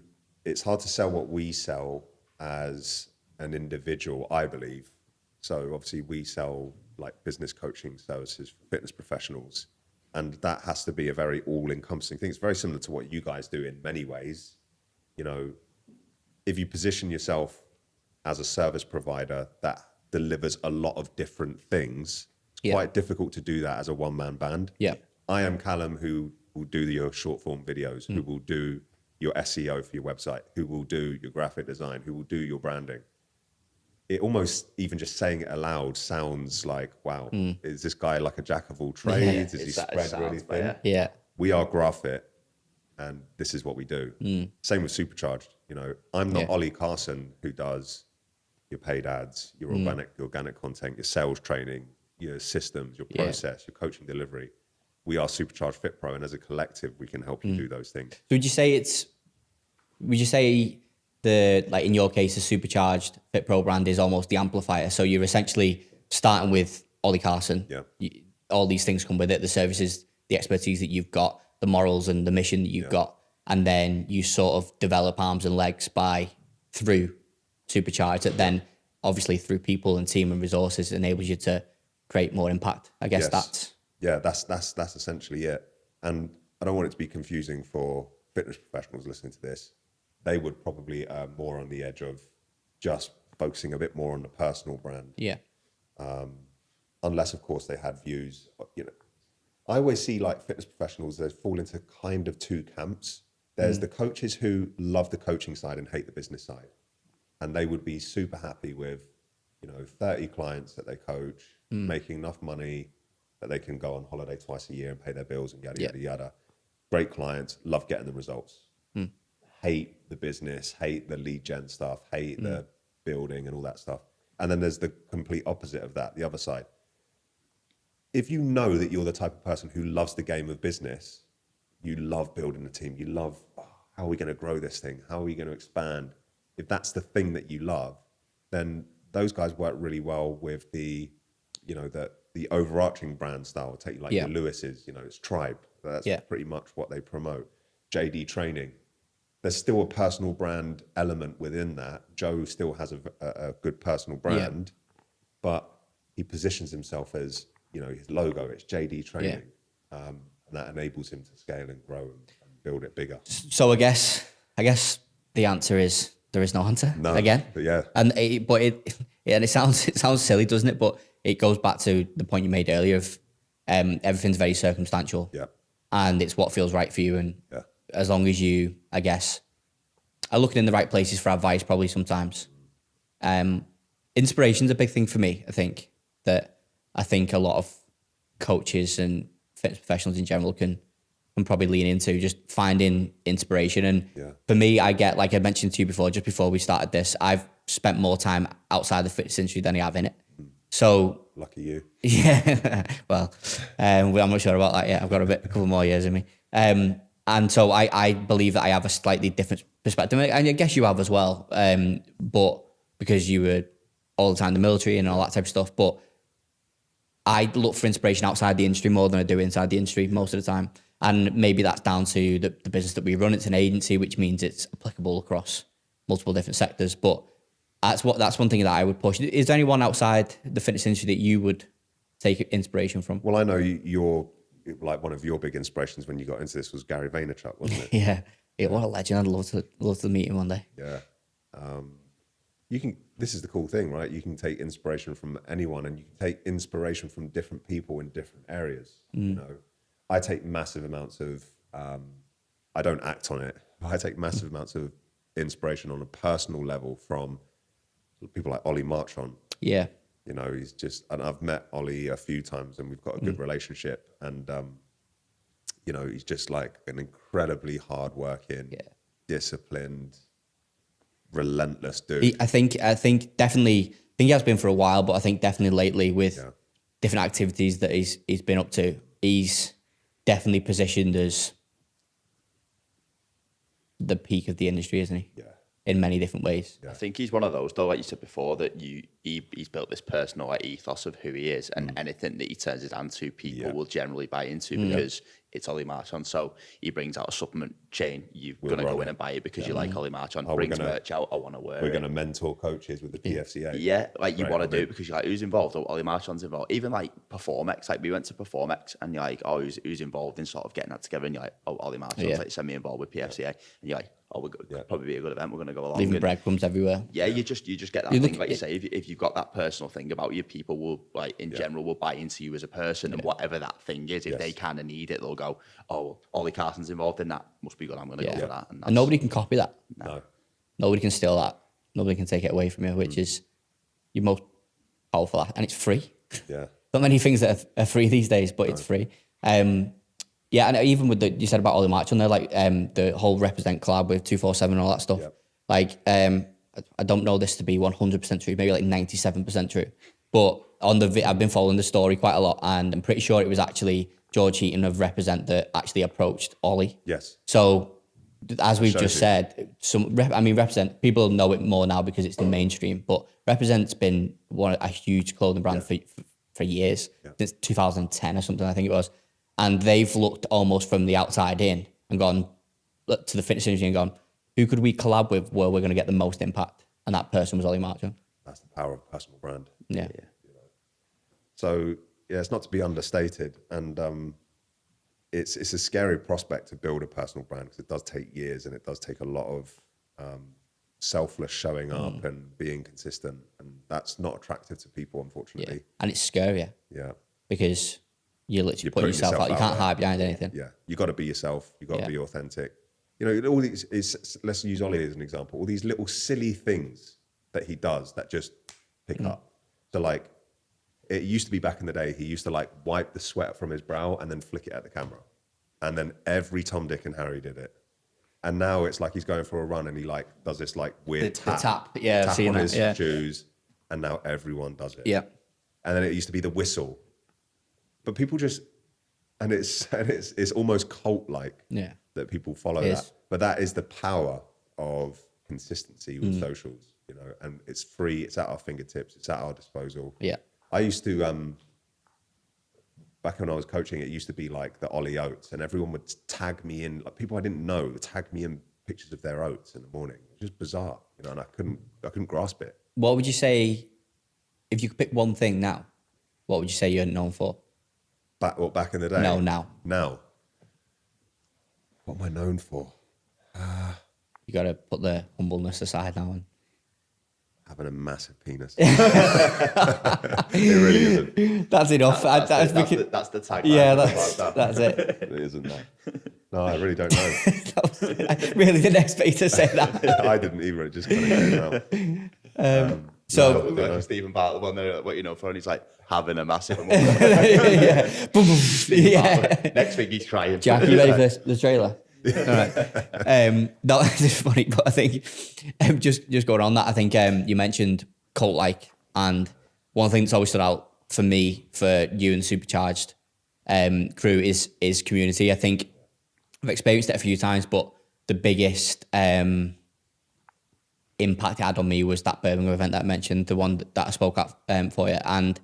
B: sell what we sell as an individual, I believe. So obviously we sell like business coaching services for fitness professionals, and that has to be a very all-encompassing thing. It's very similar to what you guys do in many ways. If you position yourself as a service provider that delivers a lot of different things, it's quite difficult to do that as a one-man band. I am Callum, who will do your short-form videos, who will do your SEO for your website, who will do your graphic design, who will do your branding. It almost, even just saying it aloud, sounds like, wow, is this guy like a jack of all trades? Is he spread really thin? We are Graphfit, and this is what we do. Same with Supercharged. I'm not Ollie Carson, who does your paid ads, your organic content, your sales training, your systems, your process, your coaching delivery. We are Supercharged Fit Pro, and as a collective, we can help you do those things.
A: So would you say in your case, the Supercharged Fit Pro brand is almost the amplifier? So you're essentially starting with Ollie Carson. All these things come with it, the services, the expertise that you've got, the morals and the mission that you've got. And then you sort of develop arms and legs through Supercharged, that then obviously through people and team and resources enables you to create more impact. I guess that's
B: essentially it. And I don't want it to be confusing for fitness professionals listening to this. They would probably more on the edge of just focusing a bit more on the personal brand. Unless, of course, they had views. I always see like fitness professionals, they fall into kind of two camps. There's the coaches who love the coaching side and hate the business side. And they would be super happy with, 30 clients that they coach, making enough money that they can go on holiday twice a year and pay their bills and yada, yada, yada. Great clients, love getting the results. Hate the business, hate the lead gen stuff, hate the building and all that stuff. And then there's the complete opposite of that, the other side. If you know that you're the type of person who loves the game of business, you love building a team, you love, how are we going to grow this thing? How are we going to expand? If that's the thing that you love, then those guys work really well with the overarching brand style. Take like your Lewis's, it's Tribe. That's pretty much what they promote. JD Training. There's still a personal brand element within that. Joe still has a good personal brand, but he positions himself as, his logo, it's JD Training. And that enables him to scale and grow and build it bigger.
A: So I guess the answer is there is no answer.
B: No,
A: again.
B: But
A: it sounds silly, doesn't it? But it goes back to the point you made earlier of everything's very circumstantial. And it's what feels right for you. And as long as you, I guess, are looking in the right places for advice, probably sometimes. Inspiration's a big thing for me. I think a lot of coaches and fitness professionals in general can probably lean into, just finding inspiration. And for me, I get, like I mentioned to you before, just before we started this, I've spent more time outside the fitness industry than I have in it. So
B: lucky you.
A: Yeah. Well, I'm not sure about that yet. I've got a couple more years in me. And so I believe that I have a slightly different perspective. And I guess you have as well. But because you were all the time in the military and all that type of stuff. But I look for inspiration outside the industry more than I do inside the industry most of the time. And maybe that's down to the business that we run. It's an agency, which means it's applicable across multiple different sectors. But that's one thing that I would push. Is there anyone outside the fitness industry that you would take inspiration from?
B: Well, I know you're like one of your big inspirations when you got into this was Gary Vaynerchuk, wasn't it?
A: Yeah, what a legend. I'd love to meet him one day.
B: Yeah. This is the cool thing, right? You can take inspiration from anyone, and you can take inspiration from different people in different areas. I take massive amounts of I don't act on it. I take massive amounts of inspiration on a personal level from people like Ollie Marchon.
A: Yeah.
B: You know, he's just, and I've met Ollie a few times and we've got a good relationship. And, you know, he's just like an incredibly hardworking, disciplined, relentless dude.
A: I think definitely, he has been for a while, but I think definitely lately with different activities that he's been up to, he's definitely positioned as the peak of the industry, isn't he?
B: Yeah.
A: In many different ways.
C: I think he's one of those, though, like you said before, that he's built this personal like, ethos of who he is, and anything that he turns his hand to, people will generally buy into because it's Ollie Marchon. So he brings out a supplement chain, you're going to go in and buy it because you like Ollie Marchon. Brings merch out, I want to wear it.
B: We're going to mentor coaches with the PFCA.
C: Yeah, like you want to do it because you're like, who's involved? Oh, Ollie Marchon's involved. Even like Performex, like we went to Performex and you're like, oh, who's involved in sort of getting that together? And you're like, oh, Ollie Marchon's like, send me involved with PFCA. And you're like, oh, probably be a good event. We're going to go along.
A: Leaving breadcrumbs everywhere.
C: Yeah, you just get that thing, like you say, if you've got that personal thing about you, people will, like in general, will buy into you as a person and whatever that thing is. If they kind of need it, they'll go, oh, Ollie Carson's involved in that. Must be good. I'm going to go for that.
A: And nobody can copy that.
B: No.
A: Nobody can steal that. Nobody can take it away from you, which is your most powerful. And it's free.
B: Yeah.
A: Not many things that are free these days, but it's free. Yeah, and even with you said about Ollie Marchon there, like the whole Represent collab with 247 and all that stuff. Yep. Like, I don't know this to be 100% true, maybe like 97% true. But on I've been following the story quite a lot, and I'm pretty sure it was actually George Heaton of Represent that actually approached Ollie.
B: Yes.
A: So, as we've just said, Represent, people know it more now because it's the mainstream, but Represent's been a huge clothing brand for years, since 2010 or something, I think it was. And they've looked almost from the outside in and gone to the fitness industry and gone, who could we collab with where we're going to get the most impact? And that person was Ollie Marchon.
B: That's the power of personal brand.
A: Yeah.
B: You know? So, yeah, it's not to be understated. And it's a scary prospect to build a personal brand because it does take years and it does take a lot of selfless showing up and being consistent. And that's not attractive to people, unfortunately.
A: Yeah. And it's scarier.
B: Yeah.
A: Because you're literally putting yourself out. You can't hide behind anything.
B: Yeah. You got to be yourself. You got to be authentic. You know, all these let's use Ollie as an example. All these little silly things that he does that just pick up. So like, it used to be back in the day, he used to like wipe the sweat from his brow and then flick it at the camera. And then every Tom, Dick and Harry did it. And now it's like he's going for a run and he like does this like weird tap
A: on
B: his shoes. And now everyone does it.
A: Yeah.
B: And then it used to be the whistle. But people just, and it's almost cult-like that people follow that. But that is the power of consistency with socials, you know, and it's free, it's at our fingertips, it's at our disposal.
A: Yeah.
B: I used to, back when I was coaching, it used to be like the Ollie oats, and everyone would tag me in, like people I didn't know would tag me in pictures of their oats in the morning. It was just bizarre, you know, and I couldn't grasp it.
A: What would you say, if you could pick one thing now, what would you say you're known for?
B: Back in the day?
A: No, now.
B: Now. What am I known for?
A: You got to put the humbleness aside now. And
B: having a massive penis. It really isn't.
A: That's enough.
C: That's the tagline.
A: Yeah, that's it.
B: It isn't that. No, I really don't know.
A: That was really the next bit to say that.
B: I didn't either. It just kind of came out.
A: So
C: like Stephen Bartlett, one there, what you know for, and he's like having a massive.
A: yeah. Boom, boom. Yeah.
C: Next thing he's crying.
A: Jack, you ready for the trailer? All right. No, it's funny, but I think just going on that, I think you mentioned cult-like, and one thing that's always stood out for me, for you and Supercharged crew, is community. I think I've experienced it a few times, but the biggest impact it had on me was that Birmingham event that I mentioned, the one that I spoke at for you, and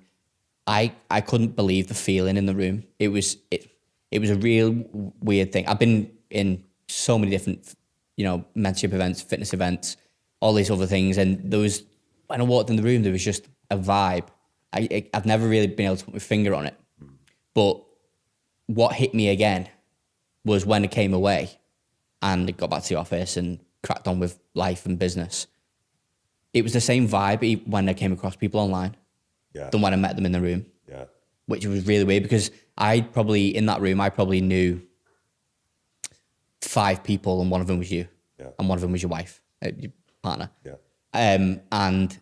A: I couldn't believe the feeling in the room. It was a real weird thing. I've been in so many different, mentorship events, fitness events, all these other things, and there was, when I walked in the room, there was just a vibe. I've never really been able to put my finger on it, but what hit me again was when I came away and got back to the office and cracked on with life and business. It was the same vibe when I came across people online than when I met them in the room.
B: Yeah.
A: Which was really weird, because in that room, I probably knew 5 people and one of them was you,
B: Yeah.
A: and one of them was your wife, your partner.
B: Yeah.
A: And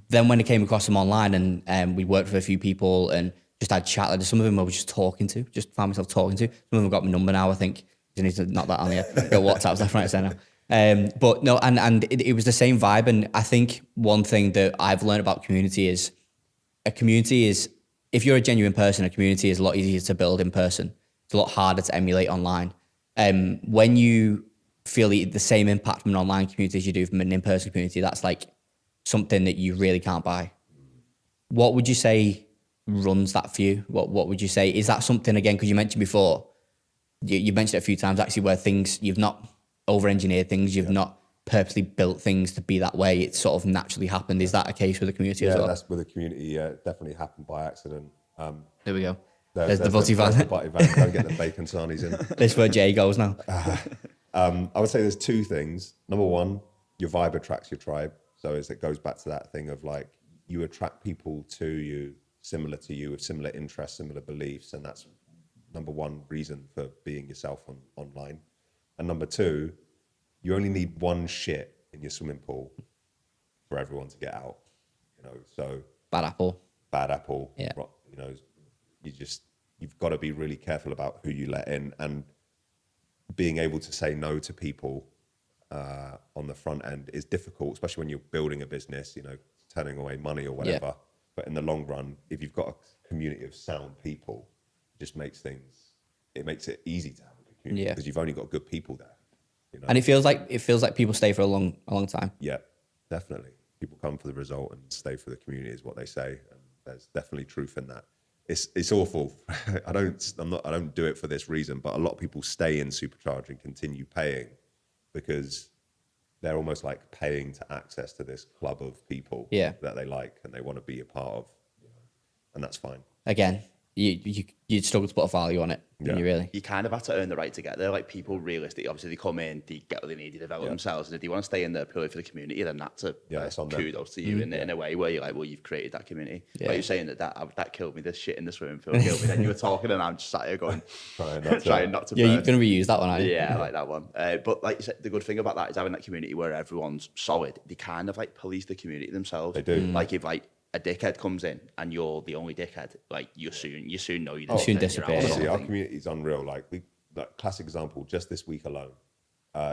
A: then when I came across them online and we worked with a few people and just had chat, like some of them I was just talking to, just found myself talking to. Some of them got my number now, I think. You need to knock that on here. Go WhatsApps left, right, centre. But no, and it was the same vibe. And I think one thing that I've learned about community is if you're a genuine person, a community is a lot easier to build in person. It's a lot harder to emulate online. When you feel the same impact from an online community as you do from an in-person community, that's like something that you really can't buy. What would you say runs that for you? What would you say? Is that something, again, because you mentioned before, you mentioned it a few times actually, where things, you've not over-engineered things, you've not purposely built things to be that way, it's sort of naturally happened. Is that a case with the community as well?
B: Yeah, that's with the community. Yeah, it definitely happened by accident.
A: There we go.
B: There's
A: the butty van.
B: the butty van. Don't get the bacon sarnies in.
A: This is where Jay goes now.
B: I would say there's 2 things. Number one, your vibe attracts your tribe. So as it goes back to that thing of like, you attract people to you, similar to you, with similar interests, similar beliefs. And that's number one reason for being yourself online. And number 2, you only need one shit in your swimming pool for everyone to get out. So
A: Bad apple.
B: Yeah. You've got to be really careful about who you let in, and being able to say no to people on the front end is difficult, especially when you're building a business, turning away money or whatever.
A: Yeah.
B: But in the long run, if you've got a community of sound people, it just makes it easy to have a good community because you've only got good people there.
A: And it feels like people stay for a long time.
B: Yeah, definitely. People come for the result and stay for the community is what they say. And there's definitely truth in that. It's awful. I don't do it for this reason, but a lot of people stay in Supercharge and continue paying because they're almost like paying to access to this club of people that they like and they want to be a part of, and that's fine. Again,
A: you'd struggle to put a value on it.
B: Yeah.
A: You really.
C: You kind of have to earn the right to get there. Like people realistically, obviously they come in, they get what they need, they develop themselves, and if they want to stay in there purely for the community, then that's kudos to you in a way where you're like, well, you've created that community. Yeah. But you're saying that killed me. This shit in the swimming pool killed me. Then you were talking, and I'm just sat here going, trying not to.
A: Yeah, you're going to reuse that one, aren't you?
C: Yeah, I like that one. But like you said, the good thing about that is having that community where everyone's solid. They kind of like police the community themselves.
B: They do.
C: Like if like a dickhead comes in and you're the only dickhead, like you soon know you
A: soon disappear.
B: Honestly, our community is unreal. Like classic example, just this week alone,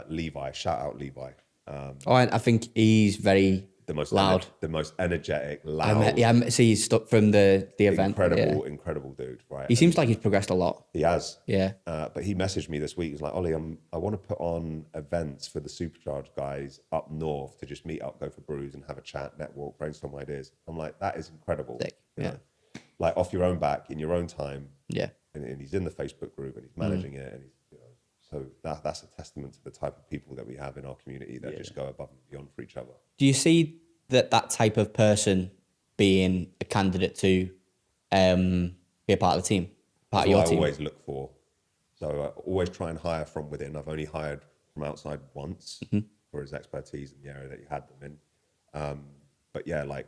B: Levi, shout out Levi.
A: I think he's very loud,
B: the most energetic, loud.
A: I see he's stuck from the event.
B: Incredible dude, right?
A: He seems like he's progressed a lot.
B: He has.
A: Yeah.
B: But he messaged me this week. He's like, Ollie, I want to put on events for the Supercharge guys up north to just meet up, go for brews and have a chat, network, brainstorm ideas. I'm like, that is incredible.
A: Sick. Yeah.
B: Like off your own back, in your own time.
A: Yeah.
B: And he's in the Facebook group and he's managing it, and he's, so that's a testament to the type of people that we have in our community that just go above and beyond for each other.
A: Do you see that type of person being a candidate to be a part of the team, part of your team?
B: I always look for. So I always try and hire from within. I've only hired from outside once for his expertise in the area that you had them in. But yeah, like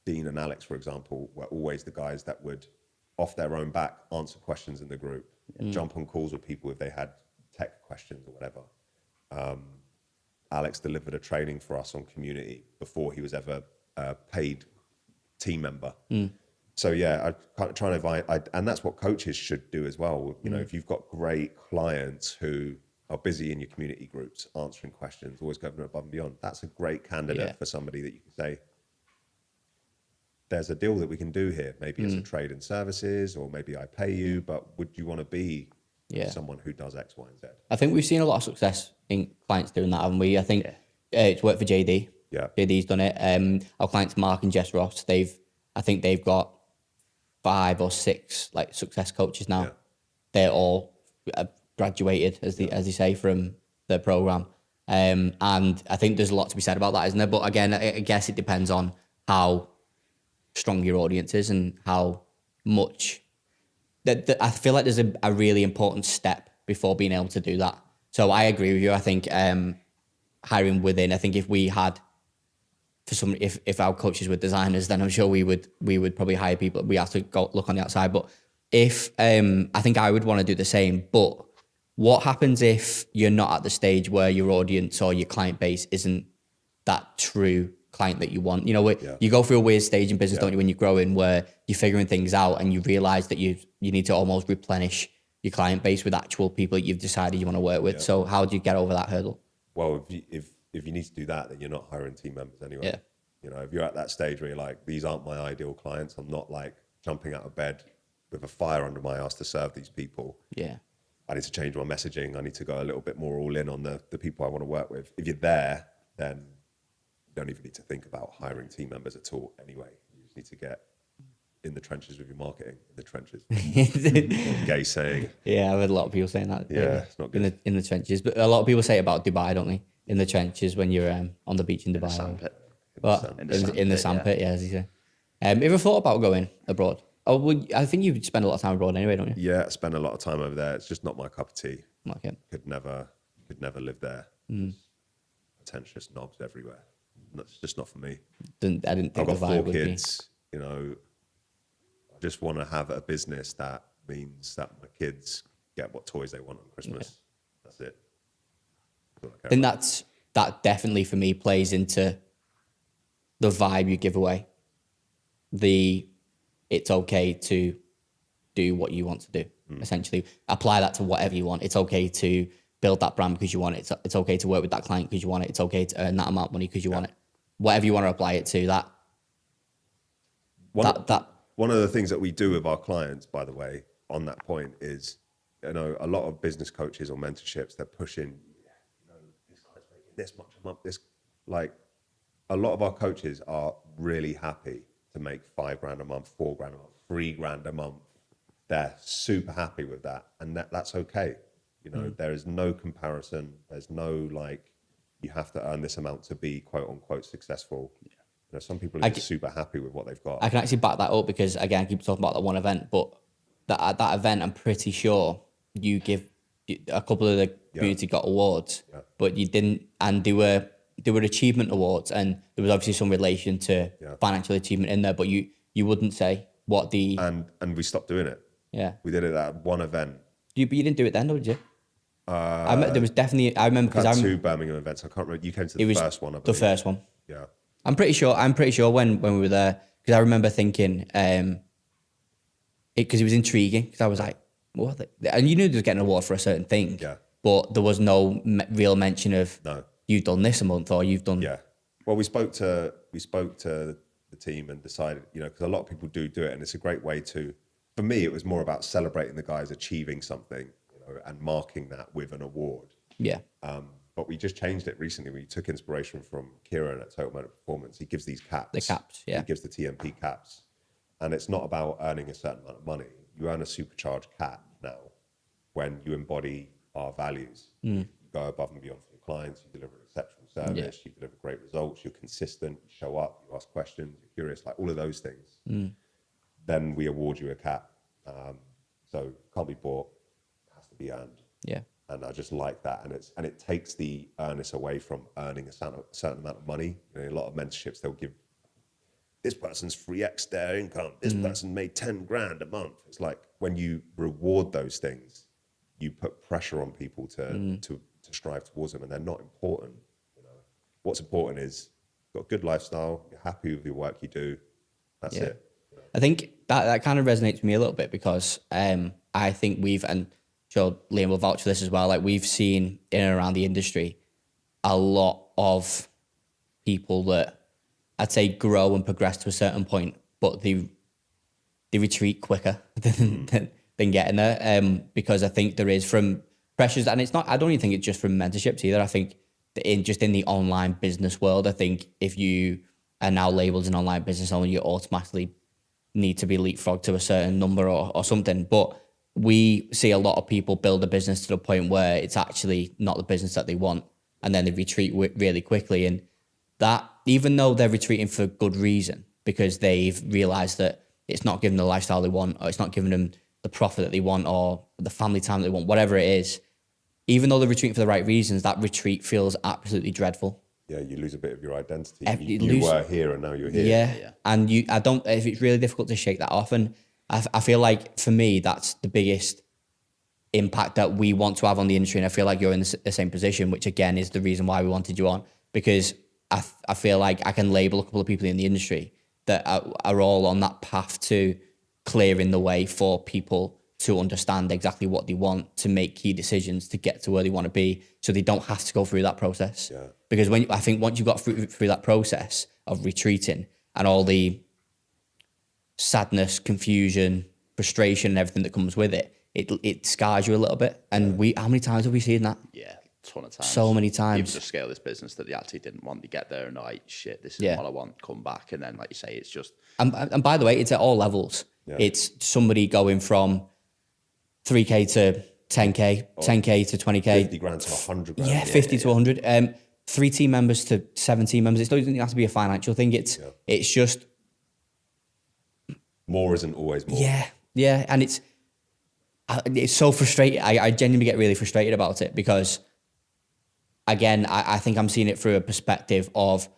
B: Dean and Alex, for example, were always the guys that would, off their own back, answer questions in the group, jump on calls with people if they had tech questions or whatever. Alex delivered a training for us on community before he was ever a paid team member. So yeah, I try and invite, and that's what coaches should do as well. If you've got great clients who are busy in your community groups, answering questions, always going above and beyond, that's a great candidate for somebody that you can say, there's a deal that we can do here. Maybe it's a trade in services, or maybe I pay you, but would you want to be someone who does X, Y, and Z? I
A: think we've seen a lot of success in clients doing that, haven't we? I think it's worked for JD.
B: Yeah.
A: JD's done it. Our clients, Mark and Jess Ross, I think they've got 5 or 6 like success coaches now.
B: Yeah.
A: They're all graduated, as they say, from the program. And I think there's a lot to be said about that, isn't there? But again, I guess it depends on how strong your audience is and how much that I feel like there's a really important step before being able to do that. So I agree with you. I think hiring within, I think if we had if our coaches were designers, then I'm sure we would probably hire people. We have to go look on the outside. But if I think I would want to do the same, but What happens if you're not at the stage where your audience or your client base isn't that true client that you want? You know, you go through a weird stage in business, don't you, when you're growing, where you're figuring things out and you realize that you need to almost replenish your client base with actual people that you've decided you want to work with. Yeah. So how do you get over that hurdle?
B: Well, if you need to do that, then you're not hiring team members anyway.
A: Yeah.
B: You know, if you're at that stage where you're like, these aren't my ideal clients, I'm not like jumping out of bed with a fire under my ass to serve these people.
A: Yeah.
B: I need to change my messaging. I need to go a little bit more all in on the people I want to work with. If you're there, then you don't even need to think about hiring team members at all anyway. You just need to get in the trenches with your marketing, in the trenches. Gay saying.
A: Yeah, I've heard a lot of people saying that.
B: Yeah, it's not good.
A: In the trenches. But a lot of people say it about Dubai, don't they? In the trenches when you're on the beach in Dubai. In the sandpit, as you say. Have you ever thought about going abroad? Oh, well, I think you spend a lot of time abroad anyway, don't you?
B: Yeah, I spend a lot of time over there. It's just not my cup of tea.
A: Okay.
B: Could never live there. Pretentious knobs everywhere. It's just not for me.
A: I didn't think
B: I've got
A: the vibe
B: 4 kids. You know, I just want to have a business that means that my kids get what toys they want on Christmas. Yeah. That's it.
A: I think that definitely for me plays into the vibe you give away. It's okay to do what you want to do. Essentially, apply that to whatever you want. It's okay to build that brand because you want it. It's okay to work with that client because you want it. It's okay to earn that amount of money because you want it. Whatever you want to apply it to,
B: One of the things that we do with our clients, by the way, on that point is, you know, a lot of business coaches or mentorships, they're pushing, you know, this client's making this much a month. A lot of our coaches are really happy to make $5,000 a month, $4,000 a month, $3,000 a month. They're super happy with that, and that's okay. You know, there is no comparison. There's no like, you have to earn this amount to be quote unquote successful. You know, some people are just super happy with what they've got.
A: I can actually back that up because again, I keep talking about that one event, but that event, I'm pretty sure you give a couple of the community got awards, but you didn't, and they were achievement awards, and there was obviously some relation to financial achievement in there, but you wouldn't say what the
B: and we stopped doing it.
A: Yeah,
B: we did it at one event.
A: But you didn't do it then, did you? There was definitely. I remember because I
B: 2 Birmingham events. I can't remember. You came to the first one. I believe.
A: The first one.
B: Yeah.
A: I'm pretty sure when we were there, because I remember thinking, because it was intriguing. Because I was like, what? And you knew they were getting an award for a certain thing.
B: Yeah.
A: But there was no real mention of you've done this a month or you've done.
B: Yeah. Well, we spoke to the team and decided, you know, because a lot of people do it, and it's a great way to. For me, it was more about celebrating the guys achieving something, you know, and marking that with an award.
A: Yeah.
B: But we just changed it recently. We took inspiration from Kieran at Total Mental Performance. He gives these caps.
A: The caps, yeah.
B: He gives the TMP caps. And it's not about earning a certain amount of money. You earn a supercharged cap now when you embody our values. You go above and beyond for your clients. You deliver exceptional service. You deliver great results. You're consistent. You show up. You ask questions. You're curious. Like all of those things. Then we award you a cap. So can't be bought. It has to be earned.
A: Yeah.
B: And I just like that, and it takes the earnest away from earning a certain amount of money. You know, a lot of mentorships, they'll give this person's 3x their income. This person made 10 grand a month. It's like when you reward those things, you put pressure on people to strive towards them, and they're not important. You know, what's important is you've got a good lifestyle. You're happy with your work you do. That's it.
A: I think that kind of resonates with me a little bit because I think and sure Liam will vouch for this as well, like we've seen in and around the industry a lot of people that I'd say grow and progress to a certain point, but they retreat quicker than getting there because I think there is from pressures, and it's not, I don't even think it's just from mentorships either. I think in the online business world, I think if you are now labeled an online business owner, you automatically need to be leapfrogged to a certain number or something. But we see a lot of people build a business to the point where it's actually not the business that they want, and then they retreat really quickly. And that, even though they're retreating for good reason, because they've realized that it's not giving them the lifestyle they want, or it's not giving them the profit that they want, or the family time that they want, whatever it is, even though they're retreating for the right reasons, that retreat feels absolutely dreadful.
B: Yeah, you lose a bit of your identity. You were here and now you're here.
A: Yeah. And it's really difficult to shake that off. And I feel like for me, that's the biggest impact that we want to have on the industry. And I feel like you're in the same position, which again is the reason why we wanted you on, because I feel like I can label a couple of people in the industry that are all on that path to clearing the way for people to understand exactly what they want, to make key decisions, to get to where they want to be, so they don't have to go through that process.
B: Yeah.
A: Because I think once you got through that process of retreating and all the sadness, confusion, frustration, and everything that comes with it, it scars you a little bit. And how many times have we seen that?
C: Yeah, ton of times.
A: So many times.
C: People just scale this business that they actually didn't want to get there, and they're like, shit, this is what I want, come back. And then, like you say, it's just...
A: And by the way, it's at all levels. Yeah. It's somebody going from 3K to 10K, 10K to 20K.
B: 50 grand to 100 grand.
A: Yeah, 50 to 100. 3 team members to 7 team members. It doesn't have to be a financial thing. It's just...
B: More isn't always more.
A: Yeah. And it's so frustrating. I genuinely get really frustrated about it because, again, I think I'm seeing it through a perspective of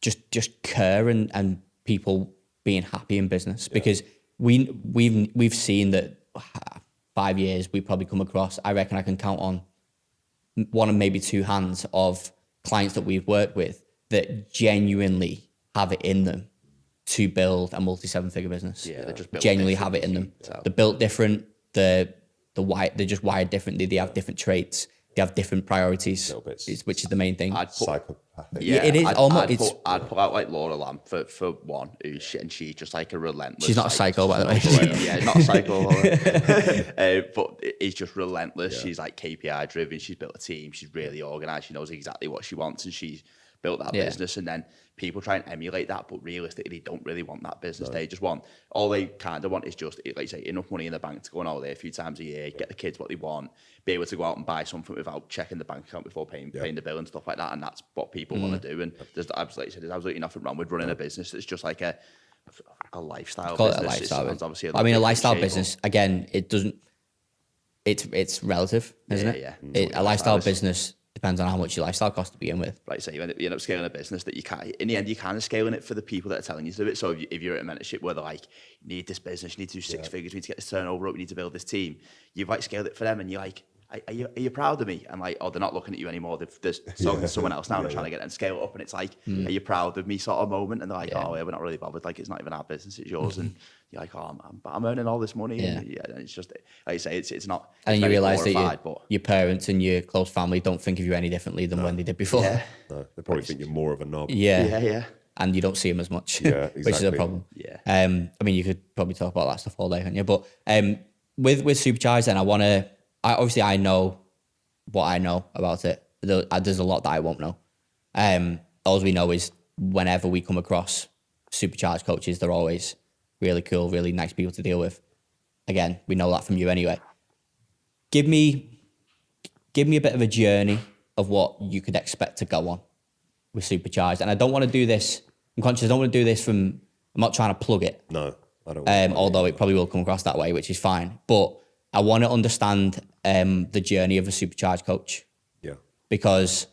A: just care and people being happy in business. Because we've seen that 5 years we've probably come across, I reckon I can count on one and maybe two hands of clients that we've worked with that genuinely have it in them to build a multi-7-figure business.
C: Yeah, they just
A: genuinely have it in them. They're built different. They're just wired differently. They have different traits. They have different priorities, which is the main thing.
B: Psychopathic.
C: Yeah,
A: it is
C: I'd pull out like Laura Lamb for one, and she's just like a relentless.
A: She's not a psycho, by the way.
C: Yeah, not a psycho. But it's just relentless. Yeah. She's like KPI driven. She's built a team. She's really organized. She knows exactly what she wants, and she's built that business. And then people try and emulate that, but realistically, they don't really want that business. No. They just want, all they kind of want is just, like you say, enough money in the bank to go on holiday a few times a year, get the kids what they want, be able to go out and buy something without checking the bank account before paying the bill and stuff like that. And that's what people want to do. And there's absolutely nothing wrong with running a business. It's just like a lifestyle business.
A: A lifestyle.
C: Obviously
A: a lifestyle business, again, it doesn't, it's relative, isn't it?
C: Yeah.
A: A lifestyle business depends on how much your lifestyle costs to begin with.
C: Right, so you end up scaling a business that you can't, in the end, you're kind of scaling it for the people that are telling you to do it. So if you're at a mentorship where they're like, you need this business, you need to do 6 figures, we need to get this turnover up, we need to build this team, you've like scaled it for them and you're like, are you proud of me? And like, oh, they're not looking at you anymore. They're talking to someone else now and trying to get them to scale it up. And it's like, are you proud of me sort of moment? And they're like, oh, yeah, we're not really bothered. Like, it's not even our business, it's yours. And you're like, oh, I'm earning all this money. And it's just, like you say, it's not.
A: And then you realise that your parents and your close family don't think of you any differently than when they did before.
B: Yeah. No, they probably think you're more of a knob.
A: Yeah. And you don't see them as much, which is a problem.
C: Yeah.
A: I mean, you could probably talk about that stuff all day, couldn't you? But with Supercharged, then I know what I know about it. There's a lot that I won't know. All we know is whenever we come across Supercharged coaches, they're always really cool, really nice people to deal with. Again, we know that from you anyway. Give me a bit of a journey of what you could expect to go on with Supercharged. And I don't want to do this, I'm conscious I don't want to do this I'm not trying to plug it.
B: No, I don't.
A: Although it probably will come across that way, which is fine. But I want to understand the journey of a Supercharged coach.
B: Yeah.
A: Because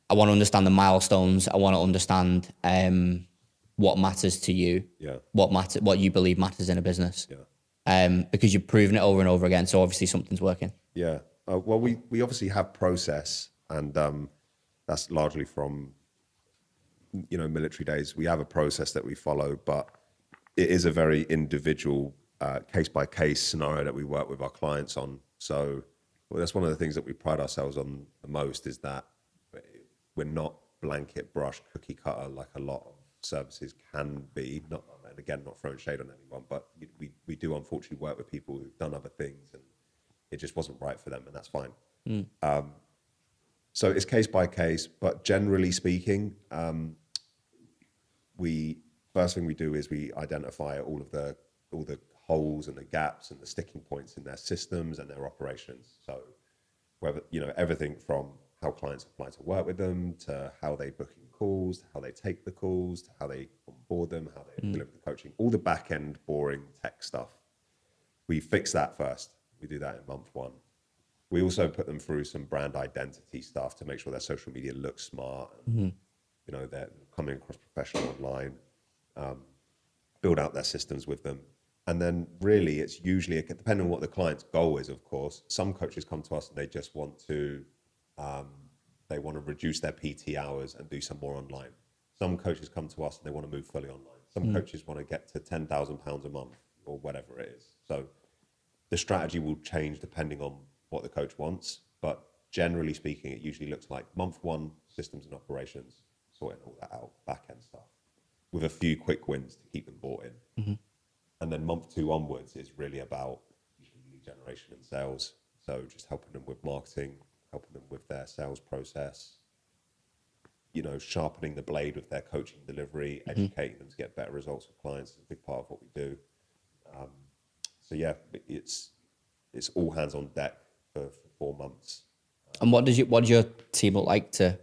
A: I want to understand the milestones. I want to understand what matters to you.
B: Yeah.
A: What you believe matters in a business.
B: Yeah.
A: Because you've proven it over and over again. So obviously something's working.
B: Yeah. Well, we obviously have process, and that's largely from military days. We have a process that we follow, but it is a very individual case-by-case scenario that we work with our clients on. So that's one of the things that we pride ourselves on the most, is that we're not blanket brush cookie cutter like a lot of services can be. Not throwing shade on anyone, but we do unfortunately work with people who've done other things and it just wasn't right for them, and that's fine. So it's case by case, but generally speaking, first thing we do is we identify all the holes and the gaps and the sticking points in their systems and their operations. So whether, everything from how clients apply to work with them, to how they book in calls, to how they take the calls, to how they onboard them, how they deliver the coaching, all the back end boring tech stuff. We fix that first. We do that in month 1. We also put them through some brand identity stuff to make sure their social media looks smart and, they're coming across professional online, build out their systems with them. And then really it's usually, depending on what the client's goal is, of course. Some coaches come to us and they just want to, they want to reduce their PT hours and do some more online. Some coaches come to us and they want to move fully online. Some coaches want to get to £10,000 a month or whatever it is. So the strategy will change depending on what the coach wants. But generally speaking, it usually looks like month one, systems and operations, sorting all that out, back end stuff, with a few quick wins to keep them bought in. Mm-hmm. And then month two onwards is really about lead generation and sales. So just helping them with marketing, helping them with their sales process, sharpening the blade with their coaching delivery, educating them to get better results with clients is a big part of what we do. So yeah, it's all hands on deck for 4 months.
A: And what does your team look like to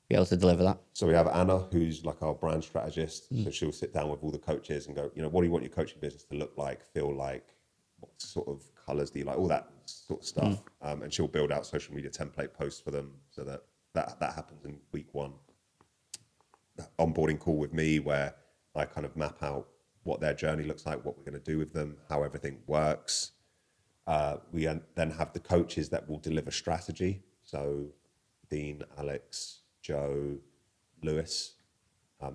A: be able to deliver that?
B: So we have Anna, who's like our brand strategist. So she'll sit down with all the coaches and go, what do you want your coaching business to look like, feel like? What sort of colors do you like? All that sort of stuff. And she'll build out social media template posts for them so that happens in week one. Onboarding call with me where I kind of map out what their journey looks like, what we're going to do with them, how everything works. We then have the coaches that will deliver strategy. So Dean, Alex, Joe, Lewis.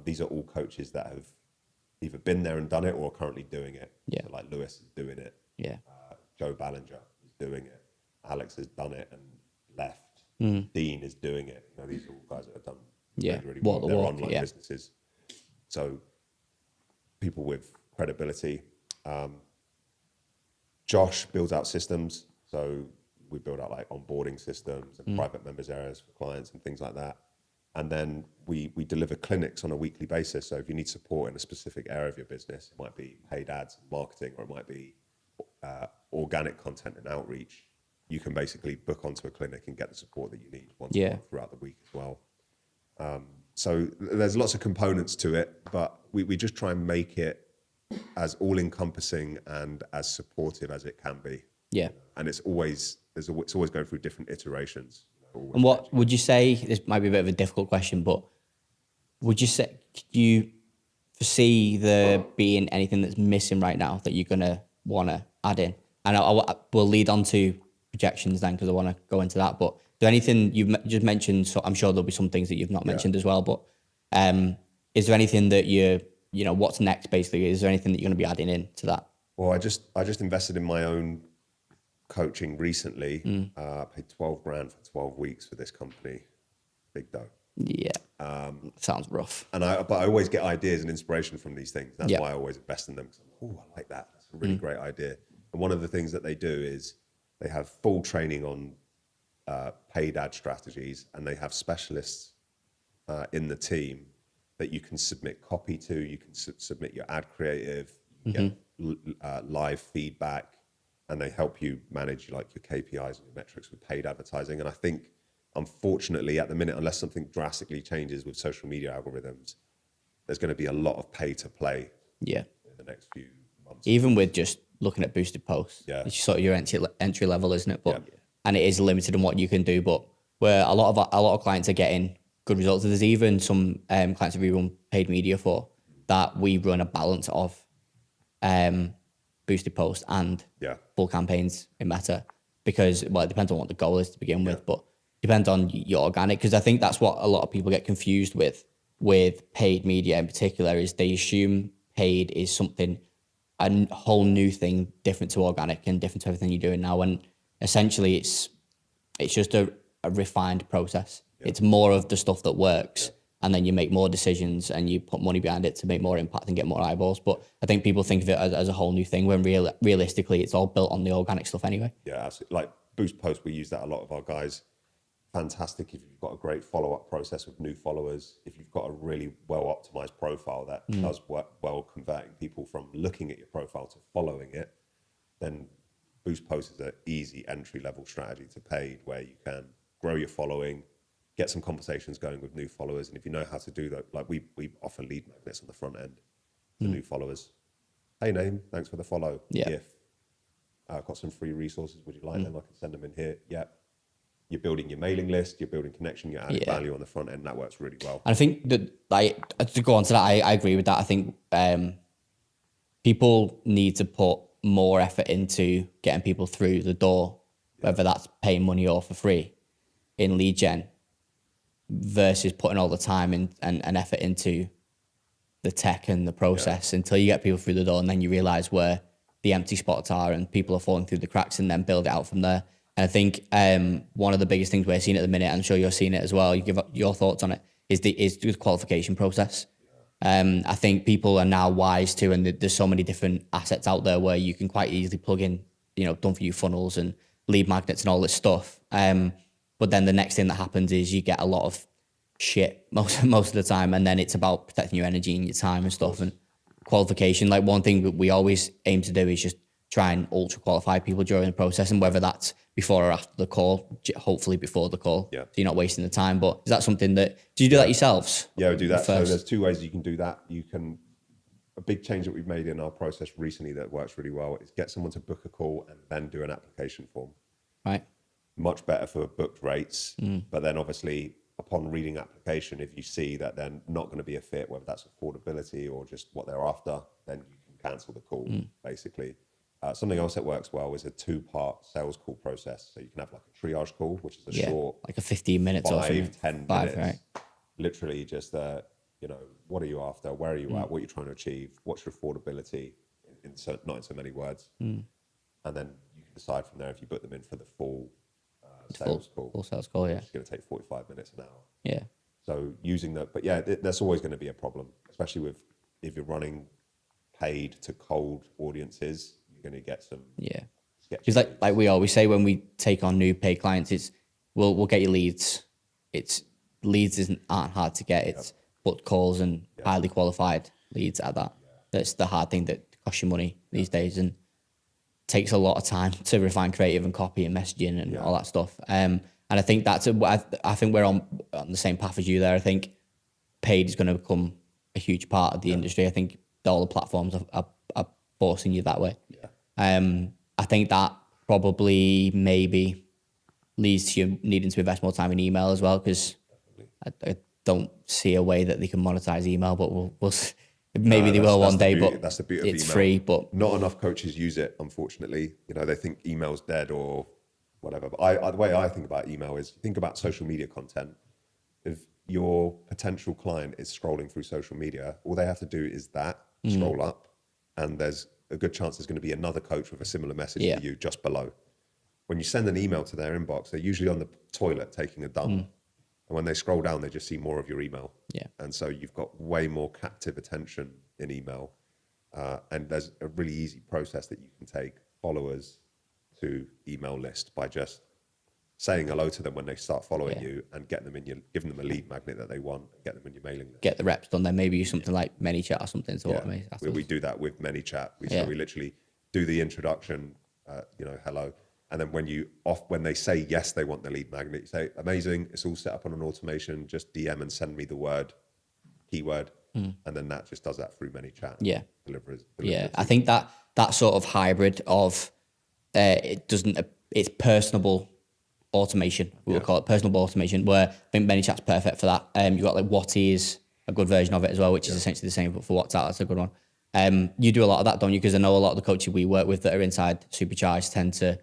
B: These are all coaches that have either been there and done it or are currently doing it.
A: Yeah.
B: So like Lewis is doing it.
A: Yeah.
B: Joe Ballinger is doing it. Alex has done it and left. Dean is doing it. These are all guys that have done really well their online businesses. So people with credibility. Josh builds out systems. So we build out like onboarding systems and private members areas for clients and things like that. And then we deliver clinics on a weekly basis. So if you need support in a specific area of your business, it might be paid ads and marketing, or it might be organic content and outreach. You can basically book onto a clinic and get the support that you need once a month throughout the week as well. So there's lots of components to it, but we just try and make it as all-encompassing and as supportive as it can be.
A: Yeah.
B: And it's always going through different iterations.
A: And what would you say, this might be a bit of a difficult question, but would you say, do you foresee there being anything that's missing right now that you're going to want to add in? And we'll lead on to projections then, because I want to go into that. But is there anything you've just mentioned? So I'm sure there'll be some things that you've not mentioned as well. But is there anything that what's next basically? Is there anything that you're going to be adding in to that?
B: Well, I just invested in my own coaching recently. I paid $12,000 for 12 weeks for this company. Big dough.
A: Yeah. Sounds rough.
B: But I always get ideas and inspiration from these things. That's why I always invest in them. I like that. That's a really great idea. And one of the things that they do is they have full training on paid ad strategies, and they have specialists in the team that you can submit copy to. You can submit your ad creative, you get live feedback, and they help you manage like your KPIs and your metrics with paid advertising. And I think, unfortunately, at the minute, unless something drastically changes with social media algorithms, there's going to be a lot of pay to play in the next few months.
A: Even with just looking at boosted posts, it's sort of your entry level, isn't it? But and it is limited in what you can do. But where a lot of clients are getting good results, there's even some clients that we run paid media for that we run a balance of boosted posts and full campaigns in Meta, because it depends on what the goal is to begin with, but depends on your organic, because I think that's what a lot of people get confused with paid media in particular, is they assume paid is something, a whole new thing, different to organic and different to everything you're doing now. And essentially it's just a refined process. It's more of the stuff that works, and then you make more decisions and you put money behind it to make more impact and get more eyeballs. But I think people think of it as a whole new thing, when realistically it's all built on the organic stuff anyway.
B: Yeah, absolutely. Like Boost Post, we use that a lot of our guys. Fantastic if you've got a great follow-up process with new followers, if you've got a really well-optimized profile that does work well converting people from looking at your profile to following it, then Boost Post is an easy entry-level strategy to paid, where you can grow your following, get some conversations going with new followers. And if you know how to do that, like we offer lead magnets on the front end to new followers. Hey, name, thanks for the follow. GIF. I've got some free resources. Would you like them? I can send them in here. Yep. You're building your mailing list, you're building connection, you're adding value on the front end. That works really well.
A: And I think that, to go on to that, I agree with that. I think people need to put more effort into getting people through the door, whether that's paying money or for free in lead gen, versus putting all the time and effort into the tech and the process until you get people through the door, and then you realize where the empty spots are and people are falling through the cracks, and then build it out from there. And I think one of the biggest things we're seeing at the minute, I'm sure you're seeing it as well, you give up your thoughts on it, is the qualification process. I think people are now wise to, and there's so many different assets out there where you can quite easily plug in, done for you funnels and lead magnets and all this stuff. But then the next thing that happens is you get a lot of shit most of the time, and then it's about protecting your energy and your time and stuff. And qualification, like one thing that we always aim to do is just try and ultra qualify people during the process, and whether that's before or after the call, hopefully before the call, so you're not wasting the time. But is that something that, do you do that yourselves?
B: Yeah, we do that. So there's two ways you can do that. A big change that we've made in our process recently that works really well is get someone to book a call and then do an application form.
A: Right.
B: Much better for booked rates, but then obviously upon reading application, if you see that they're not going to be a fit, whether that's affordability or just what they're after, then you can cancel the call, basically. Something else that works well is a 2-part sales call process. So you can have like a triage call, which is a short,
A: like a 15 minutes or something.
B: 10 minutes. Right. Literally just, what are you after? Where are you at? What are you trying to achieve? What's your affordability? Not in so many words. And then you can decide from there if you put them in for the full sales call.
A: Full sales call, yeah.
B: It's going to take 45 minutes, an hour.
A: Yeah.
B: So using that, but yeah, that's always going to be a problem, especially if you're running paid to cold audiences, you're going to get some. Yeah.
A: Because like we always say when we take on new paid clients, it's we'll get you leads. Leads aren't hard to get. It's booked calls and highly qualified leads at that. That's the hard thing that costs you money these days, and takes a lot of time to refine creative and copy and messaging and all that stuff. And I think I think we're on the same path as you there. I think paid is going to become a huge part of the industry. I think all the platforms are forcing you that way. I think that probably maybe leads to you needing to invest more time in email as well, because I don't see a way that they can monetize email, but we'll maybe they will one day, but
B: that's the beauty of
A: it's
B: email.
A: Free. But
B: not enough coaches use it, unfortunately. They think email's dead or whatever. But the way I think about email is, think about social media content. If your potential client is scrolling through social media, all they have to do is scroll up, and there's a good chance there's going to be another coach with a similar message to you just below. When you send an email to their inbox, they're usually on the toilet taking a dump. And when they scroll down, they just see more of your email. And so you've got way more captive attention in email. And there's a really easy process that you can take followers to email list by just saying hello to them when they start following you, and giving them a lead magnet that they want, and get them in your mailing list.
A: Get the reps done. Then maybe use something like ManyChat or something to automate.
B: We do that with ManyChat. So we literally do the introduction, hello. And then when they say yes, they want the lead magnet, you say, amazing, it's all set up on an automation, just DM and send me the keyword. And then that just does that through ManyChat. Delivers
A: I think that sort of hybrid of it's personable automation, we would call it personable automation, where I think ManyChat's perfect for that. You've got like Watty is a good version of it as well, which is essentially the same, but for WhatsApp, that's a good one. You do a lot of that, don't you? Because I know a lot of the coaches we work with that are inside Supercharged tend to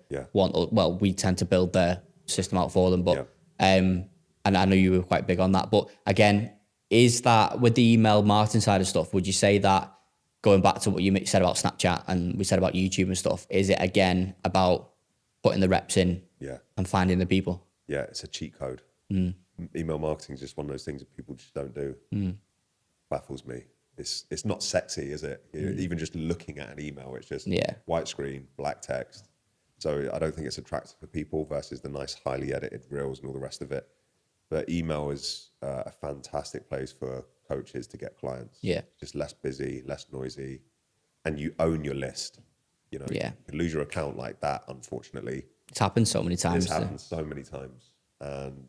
A: we tend to build their system out for them. But and I know you were quite big on that. But again, is that with the email marketing side of stuff, would you say that, going back to what you said about Snapchat and we said about YouTube and stuff, is it again about putting the reps in and finding the people?
B: Yeah, it's a cheat code. Email marketing is just one of those things that people just don't do. Baffles me. It's not sexy, is it? Even just looking at an email, it's just white screen, black text. So I don't think it's attractive for people versus the nice, highly edited reels and all the rest of it. But email is a fantastic place for coaches to get clients. Just less busy, less noisy, and you own your list. You can lose your account like that, unfortunately.
A: It's happened so many times.
B: It's happened so many times. And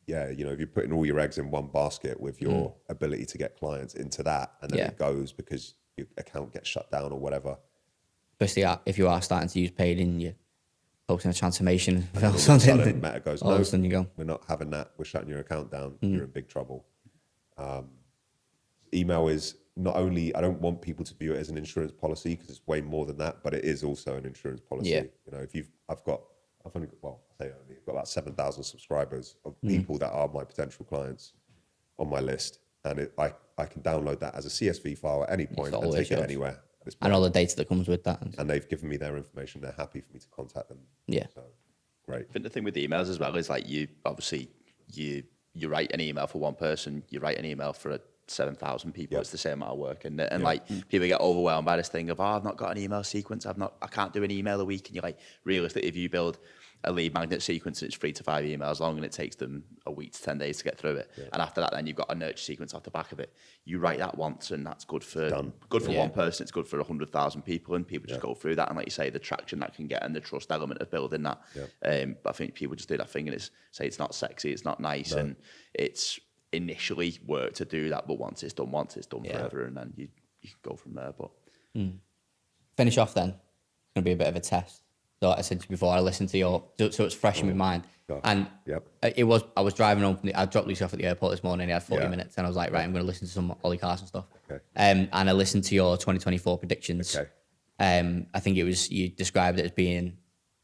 B: if you're putting all your eggs in one basket with your ability to get clients into that, and then it goes because your account gets shut down or whatever.
A: Especially if you are starting to use paid and you're posting a transformation or
B: something. Meta goes,
A: all of a sudden you go,
B: we're not having that. We're shutting your account down. You're in big trouble. Email is not only, I don't want people to view it as an insurance policy because it's way more than that, but it is also an insurance policy.
A: Yeah.
B: You know, if I've only got, well, I say only, I've got about 7,000 subscribers of people that are my potential clients on my list. And I can download that as a CSV file at any point and take it anywhere.
A: And all the data that comes with that.
B: And they've given me their information. They're happy for me to contact them.
A: Yeah.
B: So, great.
C: I think the thing with emails as well is like you write an email for one person, you write an email for 7,000 people. It's the same amount of work, and like people get overwhelmed by this thing of, I've not got an email sequence. I can't do an email a week. And you're like, realistically, if you build a lead magnet sequence and it's 3 to 5 emails long and it takes them a week to 10 days to get through it, and after that, then you've got a nurture sequence off the back of it. You write that once, and that's good for one person. It's good for 100,000 people, and people just go through that. And like you say, the traction that can get and the trust element of building that. But I think people just do that thing and it's not sexy, it's not nice, and it's initially work to do that, but once it's done forever, and then you can go from there. But
A: finish off then. It's going to be a bit of a test. So I said to you before, I listened to so it's fresh in my mind. And I was driving home I dropped Lucy off at the airport this morning. He had 40 minutes, and I was like, right, I'm going to listen to some Ollie Carson stuff. And I listened to your 2024 predictions. I think you described it as being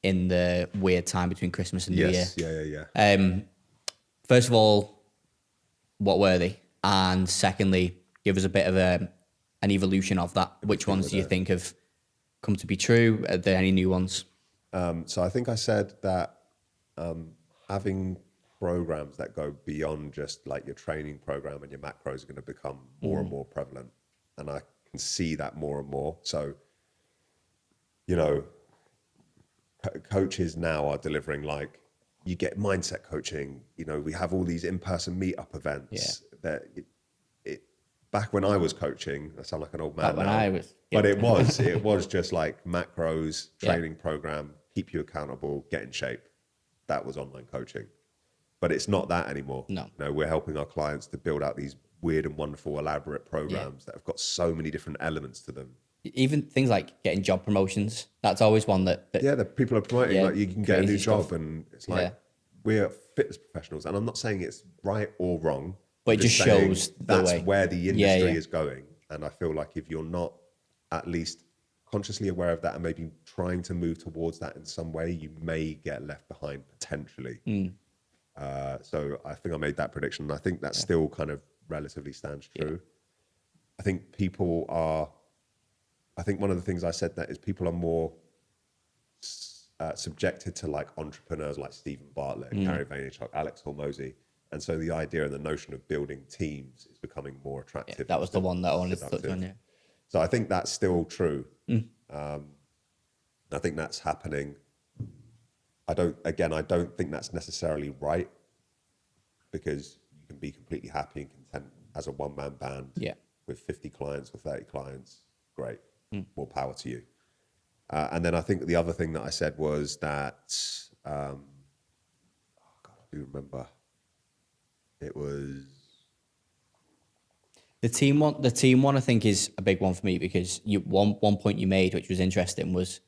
A: in the weird time between Christmas and New Year.
B: Yeah.
A: First of all, what were they? And secondly, give us a bit of an evolution of that. Which ones do you think have come to be true? Are there any new ones?
B: So I think I said that having programs that go beyond just like your training program and your macros are going to become more and more prevalent. And I can see that more and more. So, you know, coaches now are delivering, like, you get mindset coaching. You know, we have all these in-person meetup events that back when I was coaching, I sound like an old man now, but it was just like macros, training program, keep you accountable, get in shape. That was online coaching, but it's not that anymore. No, we're helping our clients to build out these weird and wonderful, elaborate programs that have got so many different elements to them.
A: Even things like getting job promotions. That's always one that
B: people are promoting, like you can get a new job, and it's like we're fitness professionals, and I'm not saying it's right or wrong,
A: but it just shows
B: that's where the industry is going. And I feel like if you're not at least consciously aware of that and maybe trying to move towards that in some way, you may get left behind potentially. So I think I made that prediction, and I think that still kind of relatively stands true. I think I think one of the things I said that is people are more subjected to like entrepreneurs like Stephen Bartlett, Gary Vaynerchuk, Alex Hormozy. And so the idea and the notion of building teams is becoming more attractive.
A: Yeah, that was the one that I wanted to touch on,
B: So I think that's still true. I think that's happening. I don't think that's necessarily right, because you can be completely happy and content as a one-man band with 50 clients or 30 clients. Great. More power to you. And then I think the other thing that I said was that, I do remember. It was
A: the team one. The team one, I think, is a big one for me, because one point you made, which was interesting, was